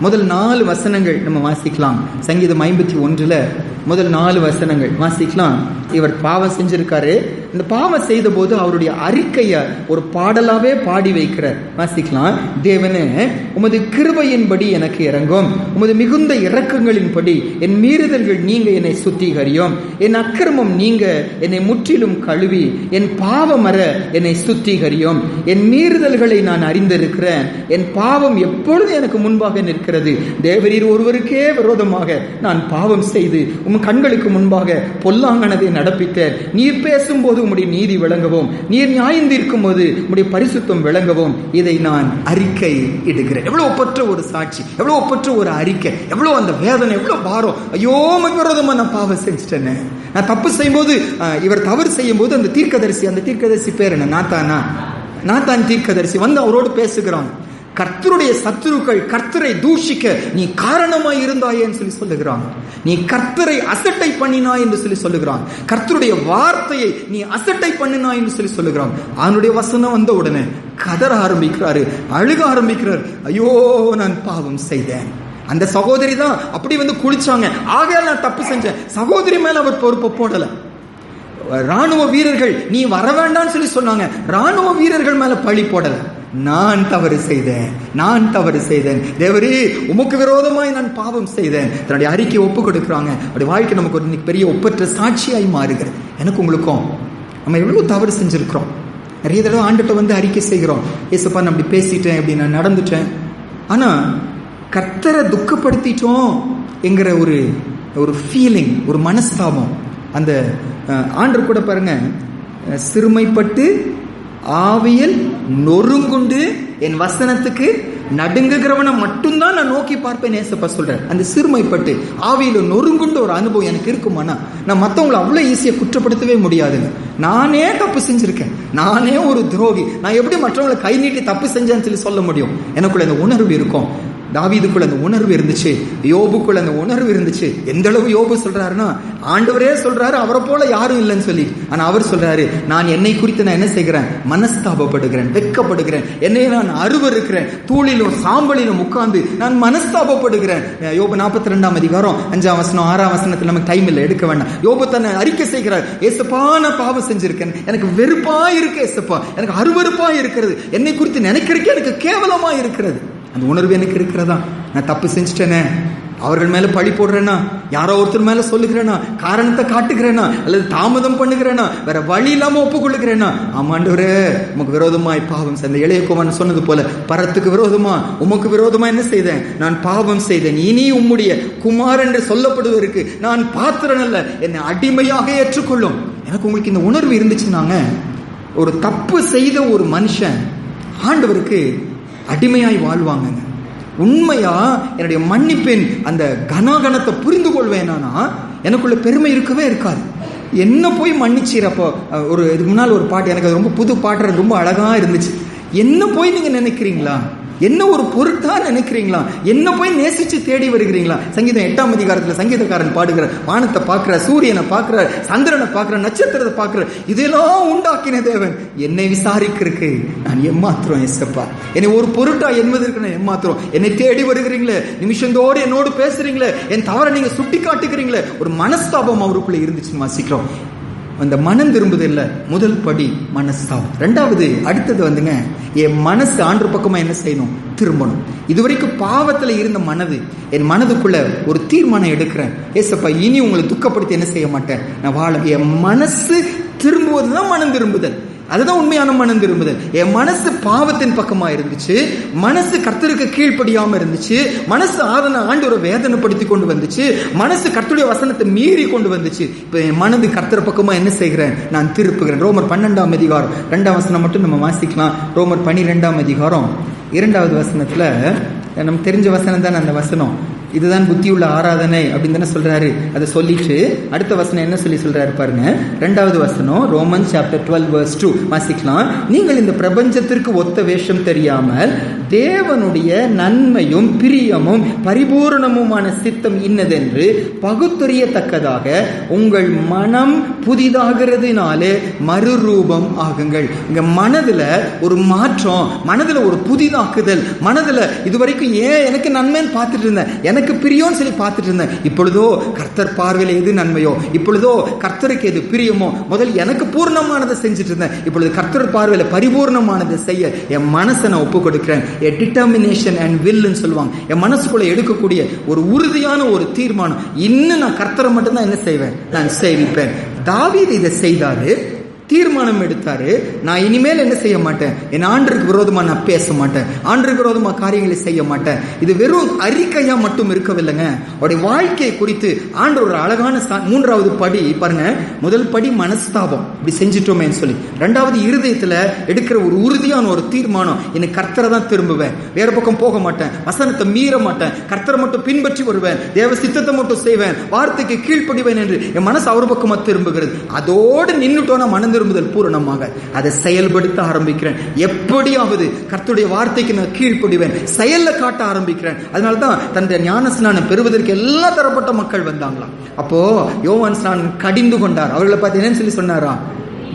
முதல் 4 வசனங்கள் நம்ம வாசிக்கலாம். சங்கீதம் 51ல முதல் 4 வசனங்கள் வாசிக்கலாம். இவர் பாவம் செஞ்சிருக்காரு. இந்த பாவம் செய்த போது அவருடைய அறிக்கைய ஒரு பாடலாவே பாடி வைக்கிறார். வாசிக்கலாம். தேவனே, உமது கிருபையின்படி எனக்கு இறங்கும், உமது மிகுந்த இரக்கங்களின்படி என் மீறுதல்கள் நீங்க என்னை சுத்திகரியும், என் அக்கிரமம் நீங்க என்னை முற்றிலும் கழுவி, என் பாவம் அற என்னை சுத்திகரியும், என் மீறுதல்களை நான் அறிந்திருக்கிறேன், என் பாவம் எப்பொழுது எனக்கு முன்பாக நிற்கிறது. தேவரீர் ஒருவருக்கே விரோதமாக நான் பாவம் செய்து உம் கண்களுக்கு முன்பாக பொல்லாங்கனதை நடப்பித்தேன். நீர் பேசும்போது உம்முடைய நீதி விளங்கவும், நீர் நியாயந்திருக்கும் போது உம்முடைய பரிசுத்தம் விளங்கவும் இதை நான் அறிக்கை இடுகிறேன். எவ்வளவு ஒப்பற்ற ஒரு சாட்சி, எவ்வளவு ஒப்பற்ற ஒரு அறிக்கை, எவ்வளவு அந்த வேதனை, எவ்வளவு பாரம். ஐயோ, விரோதமா நான் பாவம் செஞ்சுட்டேனே, நான் தப்பு செய்யும் போது, இவர் தவறு செய்யும் போது அந்த தீர்க்கதரிசி பேர் என்ன? நாத்தான் தீர்க்கதரிசி வந்து அவரோடு பேசுகிறான். கர்த்தருடைய சத்துருக்கள் கர்த்தரை தூஷிக்க நீ காரணமாய் இருந்தாயேன்னு சொல்லி சொல்லுகிறான். நீ கர்த்தரை அசட்டை பண்ணினாய் என்று சொல்லி சொல்லுகிறான். கர்த்தருடைய வார்த்தையை நீ அசட்டை பண்ணினாய் என்று சொல்லி சொல்லுகிறான். அவனுடைய வசனம் வந்த உடனே கதற ஆரம்பிக்கிறாரு, அழுக ஆரம்பிக்கிறார். ஐயோ, நான் பாவம் செய்தேன். அந்த சகோதரி தான் அப்படி வந்து குளிச்சாங்க, ஆகையால் நான் தப்பு செஞ்சேன். சகோதரி மேல அவர் பொறுப்பை போடல. ராணுவ வீரர்கள் நீ வர வேண்டாம்னு சொல்லி சொன்னாங்க, ராணுவ வீரர்கள் மேல பழி போடல. நான் தவறு செய்தேன் தேவரே, உமக்கு விரோதமாய் நான் பாவம் செய்தேன். தன்னுடைய அறிக்கை ஒப்பு கொடுக்கிறாங்க. அப்படி வாழ்க்கை நமக்கு ஒரு பெரிய ஒப்பற்ற சாட்சியாய் மாறுகிறது. எனக்கு உங்களுக்கும் நம்ம எவ்வளவு தவறு செஞ்சிருக்கிறோம். நிறைய தடவை ஆண்டுகிட்ட வந்து அறிக்கை செய்கிறோம், ஏசப்பா நான் அப்படி பேசிட்டேன், இப்படி நான் நடந்துட்டேன். ஆனா கர்த்தரை துக்கப்படுத்திட்டோம் என்கிற ஒரு ஃபீலிங், ஒரு மனஸ்தாபம். அந்த ஆண்டவர் கூட பாருங்க, சிறுமைப்பட்டு ஆவியில் நொறுங்குண்டு என் வசனத்துக்கு நடுங்குகிறவனை மட்டும்தான் நான் நோக்கி பார்ப்பேன் ஏசப்பா சொல்றேன். அந்த சிறுமைப்பட்டு ஆவியில நொறுங்குண்டு ஒரு அனுபவம் எனக்கு இருக்குமானா, நான் மற்றவங்களை அவ்வளோ ஈஸியாக குற்றப்படுத்தவே முடியாதுங்க. நானே தப்பு செஞ்சிருக்கேன், நானே ஒரு துரோகி, நான் எப்படி மற்றவங்களை கை நீட்டி தப்பு செஞ்சேன்னு சொல்லி சொல்ல முடியும்? எனக்குள்ள அந்த உணர்வு இருக்கும். தாவீதுக்குள்ள அந்த உணர்வு இருந்துச்சு, யோபுக்குள்ள அந்த உணர்வு இருந்துச்சு. எந்த அளவு யோபு சொல்றாருன்னா, ஆண்டவரே சொல்றாரு அவரை போல யாரும் இல்லைன்னு சொல்லி. ஆனா அவர் சொல்றாரு, நான் என்னை குறித்து நான் என்ன செய்கிறேன்? மனஸ்தாபப்படுகிறேன், வெட்கப்படுகிறேன், என்னைய நான் அருவருக்கிறேன், தூளிலும் சாம்பலிலும் உட்கார்ந்து நான் மனஸ்தாபப்படுகிறேன். யோபு 42ஆம் அதிகாரம் 5ஆம் வசனம் 6ஆம் வசனத்தில் நமக்கு டைம் இல்லை, எடுக்க வேண்டாம். யோபு தன்னை அறிக்கை செய்கிறார், ஏசப்பா நான் பாவம் செஞ்சிருக்கேன், எனக்கு வெறுப்பா இருக்கு ஏசப்பா, எனக்கு அருவருப்பா இருக்கிறது, என்னை குறித்து நினைக்கிறதுக்கே எனக்கு கேவலமா இருக்கிறது. அந்த உணர்வு எனக்கு இருக்கிறதா? நான் தப்பு செஞ்சுட்டேனே, அவர்கள் மேல பழி போடுறேனா, யாரோ ஒருத்தர் மேல சொல்லுகிறேனா, காரணத்தை காட்டுகிறேனா, அல்லது தாமதம் பண்ணுகிறேனா, வேற வழி இல்லாம ஒப்புக்கொள்ளுகிறேனா? ஆமாண்டவரே, உமக்கு விரோதமாய் பாவம் செய்த இளையகுமாரன் சொன்னது போல, பரத்துக்கு விரோதமா உமக்கு விரோதமா என்ன செய்தேன்? நான் பாவம் செய்தேன். இனி உம்முடைய குமார் என்று சொல்லப்படுவதற்கு நான் பாத்திரன் அல்ல, என்னை அடிமையாக ஏற்றுக்கொள்ளும். எனக்கு உங்களுக்கு இந்த உணர்வு இருந்துச்சுன்னாங்க, ஒரு தப்பு செய்த ஒரு மனுஷன் ஆண்டவருக்கு அடிமையாய் வாழ்வாங்க. உண்மையா என்னுடைய மன்னிப்பின் அந்த கனாகணத்தை புரிந்து கொள்வேனா, எனக்குள்ள பெருமை இருக்கவே இருக்காது. என்ன போய் மன்னிச்சிரப்போ, ஒரு இதுக்கு முன்னால் ஒரு பாட்டு, எனக்கு அது ரொம்ப புது பாட்டு, ரொம்ப அழகா இருந்துச்சு. என்ன போய் நீங்க நினைக்கிறீங்களா? என்ன ஒரு பொருட்டா நினைக்கிறீங்களா? என்ன போய் நேசிச்சு தேடி வருகிறீங்களா? சங்கீதம் 8ஆம் அதிகாரத்துல சங்கீதக்காரன் பாடுகிற, வானத்தை பார்க்கிற, சூரியனை பார்க்கிற, சந்திரனை பார்க்கிற, நட்சத்திரத்தை பார்க்கிற, இதெல்லாம் உண்டாக்கின தேவன் என்னை விசாரிக்கிறதுக்கு நான் எம்மாத்திரம் ஏசப்பா, என்னை ஒரு பொருட்டா என்பதற்கு நான் எம்மாத்திரம். என்னை தேடி வருகிறீங்களே, நிமிஷந்தோடு என்னோடு பேசுறீங்களே, என் தவறை நீங்க சுட்டி காட்டுகிறீங்களே, ஒரு மனஸ்தாபம் அவருக்குள்ள இருந்துச்சுன்னு வாசிக்கிறோம். அந்த மனம் திரும்புதல்ல முதல் படி மனஸ்தாபம். ரெண்டாவது அடுத்தது வந்துங்க, என் மனசு ஆண்டு பக்கமா என்ன செய்யணும்? திரும்பணும். இதுவரைக்கும் பாவத்துல இருந்த மனது, என் மனதுக்குள்ள ஒரு தீர்மானம் எடுக்கிறேன், ஏசப்பா இனி உங்களை துக்கப்படுத்தி என்ன செய்ய மாட்டேன், நான் வாழ. என் மனசு திரும்புவதுதான் மனம் திரும்புதல். அதுதான் உண்மையான மனம் திரும்புதல். என் மனசு பாவத்தின் பக்கமா இருந்துச்சு, மனசு கர்த்தருக்கு கீழ்ப்படியாம இருந்துச்சு, மனசு ஆண்டவரை வேதனைப்படுத்தி கொண்டு வந்துச்சு, மனசு கர்த்தருடைய வசனத்தை மீறி கொண்டு வந்துச்சு. இப்ப என் மனது கர்த்தர் பக்கமா என்ன செய்கிறேன்? நான் திருப்புகிறேன். ரோமர் 12ஆம் அதிகாரம் 2ஆம் வசனம் மட்டும் நம்ம வாசிக்கலாம். ரோமர் 12ஆம் அதிகாரம் 2வது வசனத்துல, நமக்கு தெரிஞ்ச வசனம் தான் அந்த வசனம், இதுதான் புத்தியுள்ள ஆராதனை அப்படின்னு தானே சொல்றாரு. அதை சொல்லிட்டு அடுத்த வசனம் என்ன சொல்லி சொல்றாரு பாருங்க. 2வது வசனம் ரோமன்ஸ் சாப்டர் 12 verse 2 வாசிக்கலாம். நீங்கள் இந்த பிரபஞ்சத்திற்கு ஒத்த வேஷம் தெரியாமல் தேவனுடைய நன்மையும் பிரியமும் பரிபூரணமுமான சித்தம் இன்னதென்று பகுத்தறியத்தக்கதாக உங்கள் மனம் புதிதாகிறதுனாலே மறுரூபம் ஆகுங்கள். இங்க மனதுல ஒரு மாற்றம், மனதுல ஒரு புதிதாக்குதல். மனதுல இதுவரைக்கும் ஏன் எனக்கு நன்மைன்னு பார்த்துட்டு இருந்தேன், எனக்கு பிரியோன்னு சொல்லி பார்த்துட்டு இருந்தேன், இப்பொழுதோ கர்த்தர் பார்வையில் எது நன்மையோ, இப்பொழுதோ கர்த்தருக்கு எது பிரியமோ, முதல் எனக்கு பூர்ணமானதை செஞ்சுட்டு இருந்தேன், இப்பொழுது கர்த்தர் பார்வையில் பரிபூர்ணமானதை செய்ய என் மனசை நான் ஒப்பு கொடுக்கிறேன். டிட்டர்மினேஷன் அண்ட் வில்லுன்னு சொல்லுவாங்க. என் மனசுக்குள்ள எடுக்கக்கூடிய ஒரு உறுதியான ஒரு தீர்மானம், இன்னும் நான் கர்த்தரை மட்டும்தான் என்ன செய்வேன், நான் சேவிப்பேன். தாவீது இதை செய்தாரு, தீர்மானம் எடுத்தாரு. நான் இனிமேல் என்ன செய்ய மாட்டேன், என் ஆண்டருக்கு விரோதமா நான் பேச மாட்டேன், ஆண்டருக்கு விரோதமா காரியங்களை செய்ய மாட்டேன். இது வெறும் அறிக்கையா மட்டும் இருக்கவில்லைங்க, அவருடைய வாழ்க்கையை குறித்து ஆண்டவர் ஒரு அழகான 3வது படி பாருங்க. முதல் படி மனஸ்தாபம், இப்படி செஞ்சிட்டோமே சொல்லி. 2வது இருதயத்துல எடுக்கிற ஒரு உறுதியான ஒரு தீர்மானம், எனக்கு கர்த்தரை தான் திரும்புவேன், வேற பக்கம் போக மாட்டேன், வசனத்தை மீற மாட்டேன், கர்த்தரை மட்டும் பின்பற்றி வருவேன், தேவ சித்தத்தை மட்டும் செய்வேன், வார்த்தைக்கு கீழ்ப்படிவேன் என்று என் மனசு அவர் பக்கமா திரும்புகிறது. அதோடு நின்றுட்டோன்னா மனம் திரும்புதல் பூரணமாக. அதை செயல்படுத்த ஆரம்பிக்கிறேன். எப்படியாவது கர்த்தருடைய வார்த்தைக்கு நான் கீழ்ப்படிவேன், செயல்ல காட்ட ஆரம்பிக்கிறேன். அதனாலதான் தன்னுடைய ஞான ஸ்நானம் பெறுவதற்கு எல்லா தரப்பட்ட மக்கள் வந்தாங்களாம். அப்போ யோவான் ஸ்நானன் கடிந்து கொண்டார். அவர்களை பார்த்து என்னன்னு சொல்லி சொன்னாரா?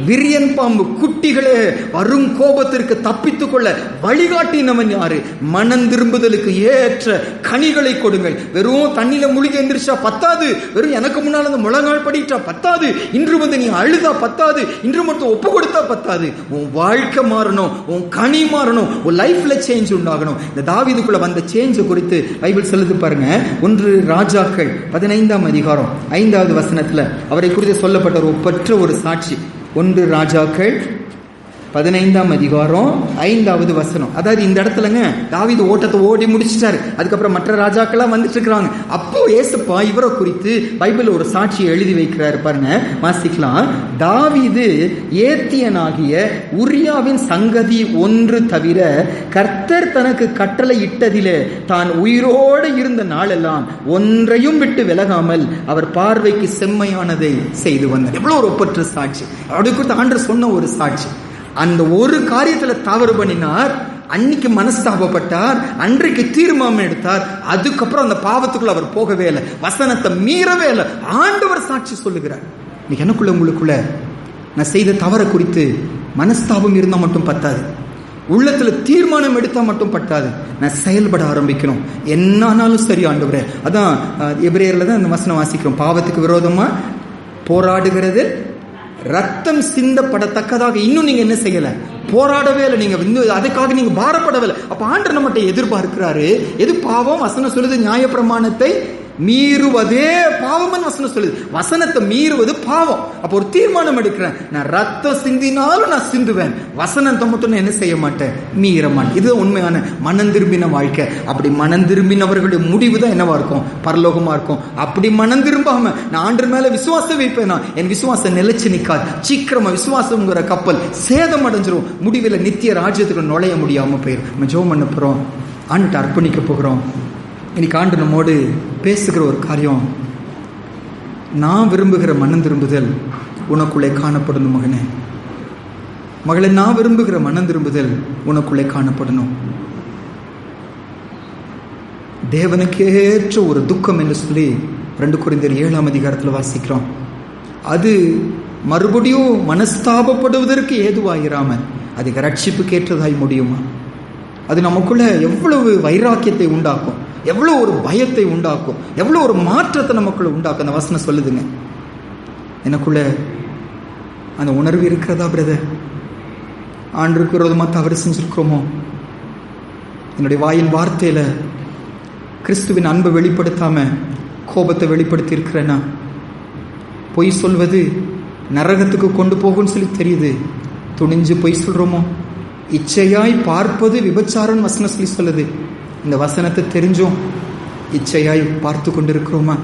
விரியன் பாம்பு குட்டிகளே, வரும் கோபத்திற்கு தப்பித்துக் கொள்ள வழிகாட்டினவன் யாரு? மனம் திரும்புதலுக்கு ஏற்ற கனிகளை கொடுங்கள். வெறும் தண்ணியில முழுகி எந்திரிச்சா பத்தாது, வெறும் எனக்கு முன்னால் அந்த முழங்கால் படிட்டா பத்தாது, இன்று வந்து நீ அழுதா பத்தாது, இன்று மட்டும் ஒப்பு கொடுத்தா பத்தாது. உன் வாழ்க்கை மாறணும், உன் கனி மாறணும், உன் லைஃப்ல சேஞ்ச் உண்டாகணும். இந்த தாவீதுக்குள்ள வந்த சேஞ்ச் குறித்து பைபிள் சொல்லுது பாருங்க. 1 ராஜாக்கள் 15ஆம் அதிகாரம் 5வது வசனத்துல அவரை குறித்து சொல்லப்பட்ட ஒரு ஒப்பற்ற ஒரு சாட்சி. 1 ராஜாக்கள் 15ஆம் அதிகாரம் 5வது வசனம். அதாவது இந்த இடத்துலங்க தாவீது ஓட்டத்தை ஓடி முடிச்சிட்டாரு. அதுக்கப்புறம் மற்ற ராஜாக்கெல்லாம் வந்துட்டு இருக்கிறாங்க. அப்போ ஏசப்பா இவரை குறித்து பைபிள் ஒரு சாட்சியை எழுதி வைக்கிறாரு பாருங்க, வாசிக்கலாம். தாவீது ஏத்தியனாகிய உரியாவின் சங்கதி ஒன்று தவிர கர்த்தர் தனக்கு கட்டளை இட்டதிலே தான் உயிரோடு இருந்த நாளெல்லாம் ஒன்றையும் விட்டு விலகாமல் அவர் பார்வைக்கு செம்மையானதை செய்து வந்தார். எவ்வளவு ஒரு ஒப்பற்ற சாட்சி! அப்படி குறித்து ஆண்டவர் சொன்ன ஒரு சாட்சி. அந்த ஒரு காரியத்துல தவறு பண்ணினார், அன்னைக்கு மனஸ்தாபப்பட்டார், அன்றைக்கு தீர்மானம் எடுத்தார். அதுக்கப்புறம் அந்த பாவத்துக்குள்ள அவர் போகவே இல்லை, வசனத்தை மீறவே இல்லை. ஆண்டவர் சாட்சி சொல்லுகிறார். எனக்குள்ள உங்களுக்குள்ள நான் செய்த தவறை குறித்து மனஸ்தாபம் இருந்தா மட்டும் பத்தாது, உள்ளத்துல தீர்மானம் எடுத்தா மட்டும் பத்தாது, நான் செயல்பட ஆரம்பிக்கணும். என்னானாலும் சரி ஆண்டவரே. அதான் எபிரேயர்ல தான் இந்த வசனம் வாசிக்கிறோம். பாவத்துக்கு விரோதமா போராடுகிறது ரத்தம் சிந்தப்படத்தக்கதாக இன்னும் நீங்க என்ன செய்யல, போராடவே இல்லை. நீங்க இன்னும் அதுக்காக நீங்க பாரப்படவில்லை. அப்ப ஆண்டவர் நம்மகிட்ட எதிர்பார்க்கிறாரு. எது பாவம்? வசனம் சொல்லுது நியாயப்பிரமாணத்தை மீறுவதே பாவம். வசனம் சொல்லுது வசனத்தை மீறுவது பாவம். அப்ப ஒரு தீர்மானம் எடுக்கிறேன், நான் ரத்தம் சிந்தினாலும் நான் சிந்துவேன், வசனத்தை மட்டும் நான் என்ன செய்ய மாட்டேன், மீற மாட்டேன். இது உண்மையான மனம் திரும்பின வாழ்க்கை. அப்படி மனம் திரும்பினவர்களுடைய முடிவு தான் என்னவா இருக்கும், பரலோகமா இருக்கும். அப்படி மனம் திரும்பாம நான் ஆண்டவர் மேல விசுவாசம் வைப்பேனா, என் விசுவாசம் நிலைச்சு நிற்காது. சீக்கிரமா விசுவாசம்ங்கிற கப்பல் சேதம் அடைஞ்சிரும். முடிவில் நித்திய ராஜ்யத்துக்கு நுழைய முடியாம போயிடும். நம்ம ஜெபம் பண்ண போறோம், ஆண்டுட்டு அர்ப்பணிக்க போகிறோம். இன்னைக்கு ஆண்டு நம்மோடு பேசுகிற ஒரு காரியம், நான் விரும்புகிற மனம் திரும்புதல் உனக்குள்ளே காணப்படணும் மகனே, மகளே. நான் விரும்புகிற மனம் திரும்புதல் உனக்குள்ளே காணப்படணும். தேவனுக்கேற்ற ஒரு துக்கம் என்று சொல்லி 2 கொரிந்தியர் 7ஆம் அதிகாரத்தில் வாசிக்கிறோம். அது மறுபடியும் மனஸ்தாபப்படுவதற்கு ஏதுவாயிராம அதுக்கு ரட்சிப்புக்கு ஏற்றதாய் முடியுமா? அது நமக்குள்ள எவ்வளவு வைராக்கியத்தை உண்டாக்கும், எவ்வளவு ஒரு பயத்தை உண்டாக்கும், எவ்வளவு ஒரு மாற்றத்தை நமக்குள்ள உண்டாக்கும். அந்த வசனம் சொல்லுதுங்க, எனக்குள்ள அந்த உணர்வு இருக்கிறதா பிரதர்? ஆண்டவருக்கு விரோதமா தவறு செஞ்சிருக்கிறோமோ? என்னுடைய வாயின் வார்த்தையில கிறிஸ்துவின் அன்பை வெளிப்படுத்தாம கோபத்தை வெளிப்படுத்தி இருக்கிறேன்னா? பொய் சொல்வது நரகத்துக்கு கொண்டு போகும்னு சொல்லி தெரியுது, துணிஞ்சு பொய் சொல்றோமோ? இச்சையாய் பார்ப்பது விபச்சாரம் வசனம் சொல்லி சொல்லுது. இந்த வசனத்தை தெரிஞ்சும் இச்சையாய் பார்த்து கொண்டிருக்கிறோமா?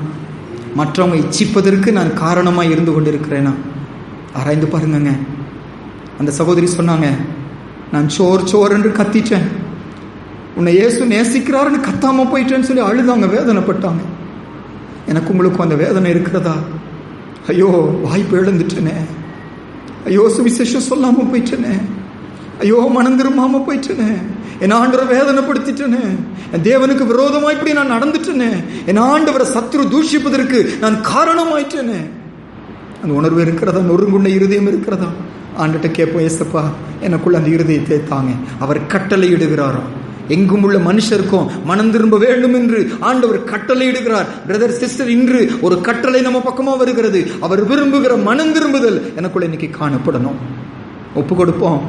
மற்றவங்க இச்சிப்பதற்கு நான் காரணமாய் இருந்து கொண்டிருக்கிறேனா? ஆராய்ந்து பாருங்க. அந்த சகோதரி சொன்னாங்க, நான் சோர் என்று கத்திட்டேன், உன்னை இயேசு நேசிக்கிறாருன்னு கத்தாம போயிட்டேன்னு சொல்லி அழுதாங்க, வேதனைப்பட்டாங்க. எனக்கு உங்களுக்கும் அந்த வேதனை இருக்கிறதா? ஐயோ வாய்ப்பு இழந்துட்டேனே, ஐயோ சுவிசேஷம் சொல்லாம போயிட்டேனே, ஐயோ மனம் திரும்பாம போயிட்டேனே, என் ஆண்டவரை வேதனைப்படுத்திட்டேனே, என் தேவனுக்கு விரோதமா இப்படி நான் நடந்துட்டேனே, என் ஆண்டவரை சத்துரு தூஷிப்பதற்கு நான் காரணமாயிட்டேனே. அந்த உணர்வு இருக்கிறதா? நொறுங்குண்ட இருதயம் இருக்கிறதா? ஆண்டுகிட்ட கேட்போம், ஏசப்பா எனக்குள்ள அந்த இருதயத்தை தாங்க. அவர் கட்டளை இடுகிறாராம். எங்கும் உள்ள மனுஷருக்கும் மனம் திரும்ப வேண்டும் என்று ஆண்டவர் கட்டளை இடுகிறார். பிரதர் சிஸ்டர், இன்று ஒரு கட்டளை நம்ம பக்கமா வருகிறது. அவர் விரும்புகிற மனம் திரும்புதல் எனக்குள்ள இன்னைக்கு காணப்படணும். ஒப்பு கொடுப்போம்.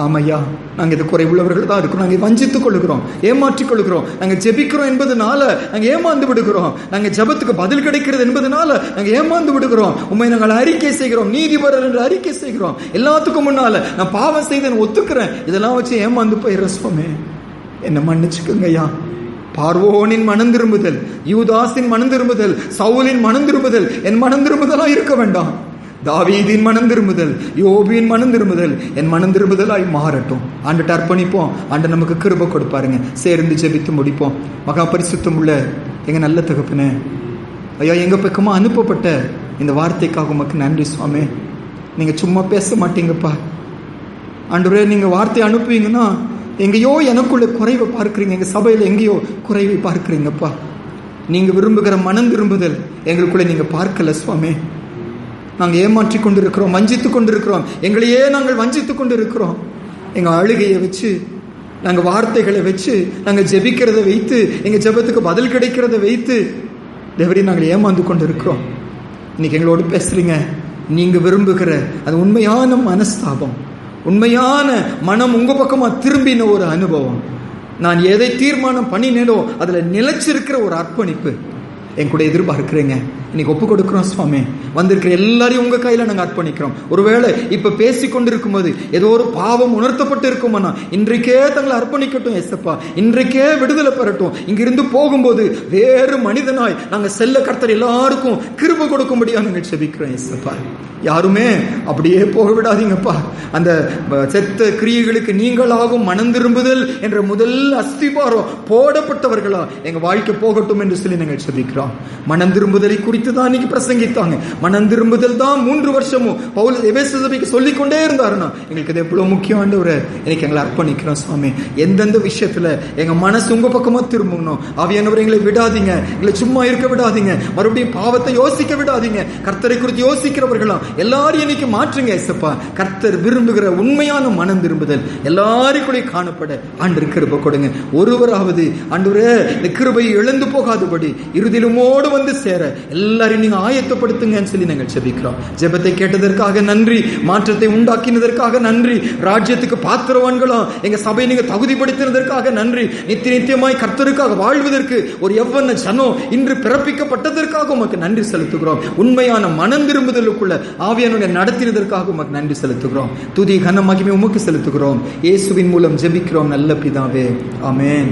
ஆமையா, நாங்கள் இது குறைவுள்ளவர்கள் தான் இருக்கிறோம், நாங்கள் வஞ்சித்துக் கொள்ளுகிறோம், ஏமாற்றிக் கொள்ளுகிறோம், நாங்கள் ஜெபிக்கிறோம் என்பதனால நாங்கள் ஏமாந்து விடுகிறோம், நாங்கள் ஜெபத்துக்கு பதில் கிடைக்கிறது என்பதனால நாங்கள் ஏமாந்து விடுகிறோம், உண்மை நாங்கள் அறிக்கை செய்கிறோம், நீதிபரர் என்று அறிக்கை செய்கிறோம், எல்லாத்துக்கும் முன்னால நான் பாவம் செய்தேன் ஒத்துக்கிறேன், இதெல்லாம் வச்சு ஏமாந்து போயிடுற சுவாமி, என்ன மன்னிச்சுக்குங்கய்யா. பார்வோனின் மனம் திரும்புதல், யூதாஸின் மனம் திரும்புதல், சவுலின் மனம் திரும்புதல் என் மனம் திரும்புதலா இருக்க வேண்டாம். தாவீதின் மனம் திரும்புதல், யோபின் மனம் திரும்புதல் என் மனம் திரும்புதலாய் மாறட்டும். ஆண்டுட்டு அர்ப்பணிப்போம். ஆண்டு நமக்கு கிருபை கொடுப்பாருங்க. சேர்ந்து ஜெபித்து முடிப்போம். மகா பரிசுத்தம் உள்ள எங்க நல்ல தகப்பனே, ஐயா, எங்க பக்கமா அனுப்பப்பட்ட இந்த வார்த்தைக்காக உமக்கு நன்றி சுவாமி. நீங்க சும்மா பேச மாட்டீங்கப்பா ஆண்டவரே. நீங்க வார்த்தை அனுப்புவீங்கன்னா எங்கேயோ எனக்குள்ள குறைவை பார்க்கிறீங்க, எங்க சபையில எங்கேயோ குறைவை பார்க்கிறீங்கப்பா. நீங்க விரும்புகிற மனம் திரும்புதல் எங்களுக்குள்ள நீங்க பார்க்கல சுவாமி. நாங்கள் ஏமாற்றி கொண்டிருக்கிறோம், வஞ்சித்து கொண்டிருக்கிறோம், எங்களையே நாங்கள் வஞ்சித்து கொண்டிருக்கிறோம். எங்கள் அழுகையை வச்சு, நாங்கள் வார்த்தைகளை வச்சு, நாங்கள் ஜெபிக்கிறத வைத்து, எங்கள் ஜெபத்துக்கு பதில் கிடைக்கிறத வைத்து தேவரே நாங்கள் ஏமாந்து கொண்டிருக்கிறோம். இன்னைக்கு எங்களோடு பேசுறீங்க. நீங்க விரும்புகிற அது உண்மையான மனஸ்தாபம், உண்மையான மனம் உங்க பக்கமா திரும்பின ஒரு அனுபவம், நான் எதை தீர்மானம் பண்ணினேனோ அதுல நிலைச்சிருக்கிற ஒரு அர்ப்பணிப்பு என் கூட எதிர்பார்க்கிறீங்க. இன்னைக்கு ஒப்பு கொடுக்கிறோம் சுவாமி. வந்திருக்கிற எல்லாரையும் உங்க கையில நாங்கள் அர்ப்பணிக்கிறோம். ஒருவேளை இப்ப பேசி கொண்டிருக்கும் போது ஏதோ ஒரு பாவம் உணர்த்தப்பட்டு இருக்குமானா இன்றைக்கே தங்களை அர்ப்பணிக்கட்டும் ஏசப்பா. இன்றைக்கே விடுதலை பெறட்டும். இங்கிருந்து போகும்போது வேறு மனிதனாய் நாங்கள் செல்ல கர்த்தர் எல்லாருக்கும் கிருபை கொடுக்கும்படியா நாங்கள் செபிக்கிறோம் ஏசப்பா. யாருமே அப்படியே போக விடாதீங்கப்பா. அந்த செத்த கிரியைகளுக்கு நீங்களாகும் மனம் திரும்புதல் என்ற முதல் அஸ்திபாரம் போடப்பட்டவர்களா எங்க வாழ்க்கை போகட்டும் என்று சொல்லி நாங்கள் செபிக்கிறோம். மனம் திரும்புதலை குறித்து தான் இன்னைக்கு பிரசங்கித்தாங்க. மனம் திரும்புதல் தான் 3 வருஷமும் பவுல் எபேசு சபைக்கு சொல்லிக் கொண்டே இருந்தாருன்னா எங்களுக்கு இது எவ்வளவு முக்கியம் ஆண்டவரே. இன்னைக்கு எங்களை அர்ப்பணிக்கிறோம் சுவாமி. எந்தெந்த விஷயத்துல எங்க மனசு உங்க பக்கமா திரும்பணும். ஆவியானவரே எங்களை விடாதீங்க, எங்களை சும்மா இருக்க விடாதீங்க, மறுபடியும் பாவத்தை யோசிக்க விடாதீங்க. கர்த்தரை குறித்து யோசிக்கிறவர்களாம் எல்லாரும் இன்னைக்கு மாற்றுங்க ஏசப்பா. கர்த்தர் விரும்புகிற உண்மையான மனம் திரும்புதல் எல்லாருக்குள்ளே காணப்பட ஆண்டவர் கிருபை கொடுங்க. ஒருவராவது ஆண்டவரே இந்த கிருபையை இழந்து போகாதபடி இறுதியிலுமோடு வந்து சேர எல்லாரையும் நீங்க ஆயத்தப்படுத்துங்கன்னு சொல்லி நாங்கள் ஜெபிக்கிறோம். ஜெபத்தை கேட்டதற்காக நன்றி, மாற்றத்தை உண்டாக்கினதற்காக நன்றி, ராஜ்யத்துக்கு பாத்திரவான்களா எங்க சபையை நீங்க தகுதிப்படுத்தினதற்காக நன்றி, நித்திய நித்தியமாய் கர்த்தருக்காக வாழ்வதற்கு ஒரு எவ்வளவு ஜனம் இன்று பிறப்பிக்கப்பட்டதற்காக உமக்கு நன்றி செலுத்துகிறோம். உண்மையான மனம் திரும்புதலுக்குள்ள ஆவியானவரை நடத்தினதற்காக உமக்கு நன்றி செலுத்துகிறோம். துதி கன மகிமை உமக்கு செலுத்துகிறோம். இயேசுவின் மூலம் ஜெபிக்கிறோம் நல்ல பிதாவே, ஆமென்.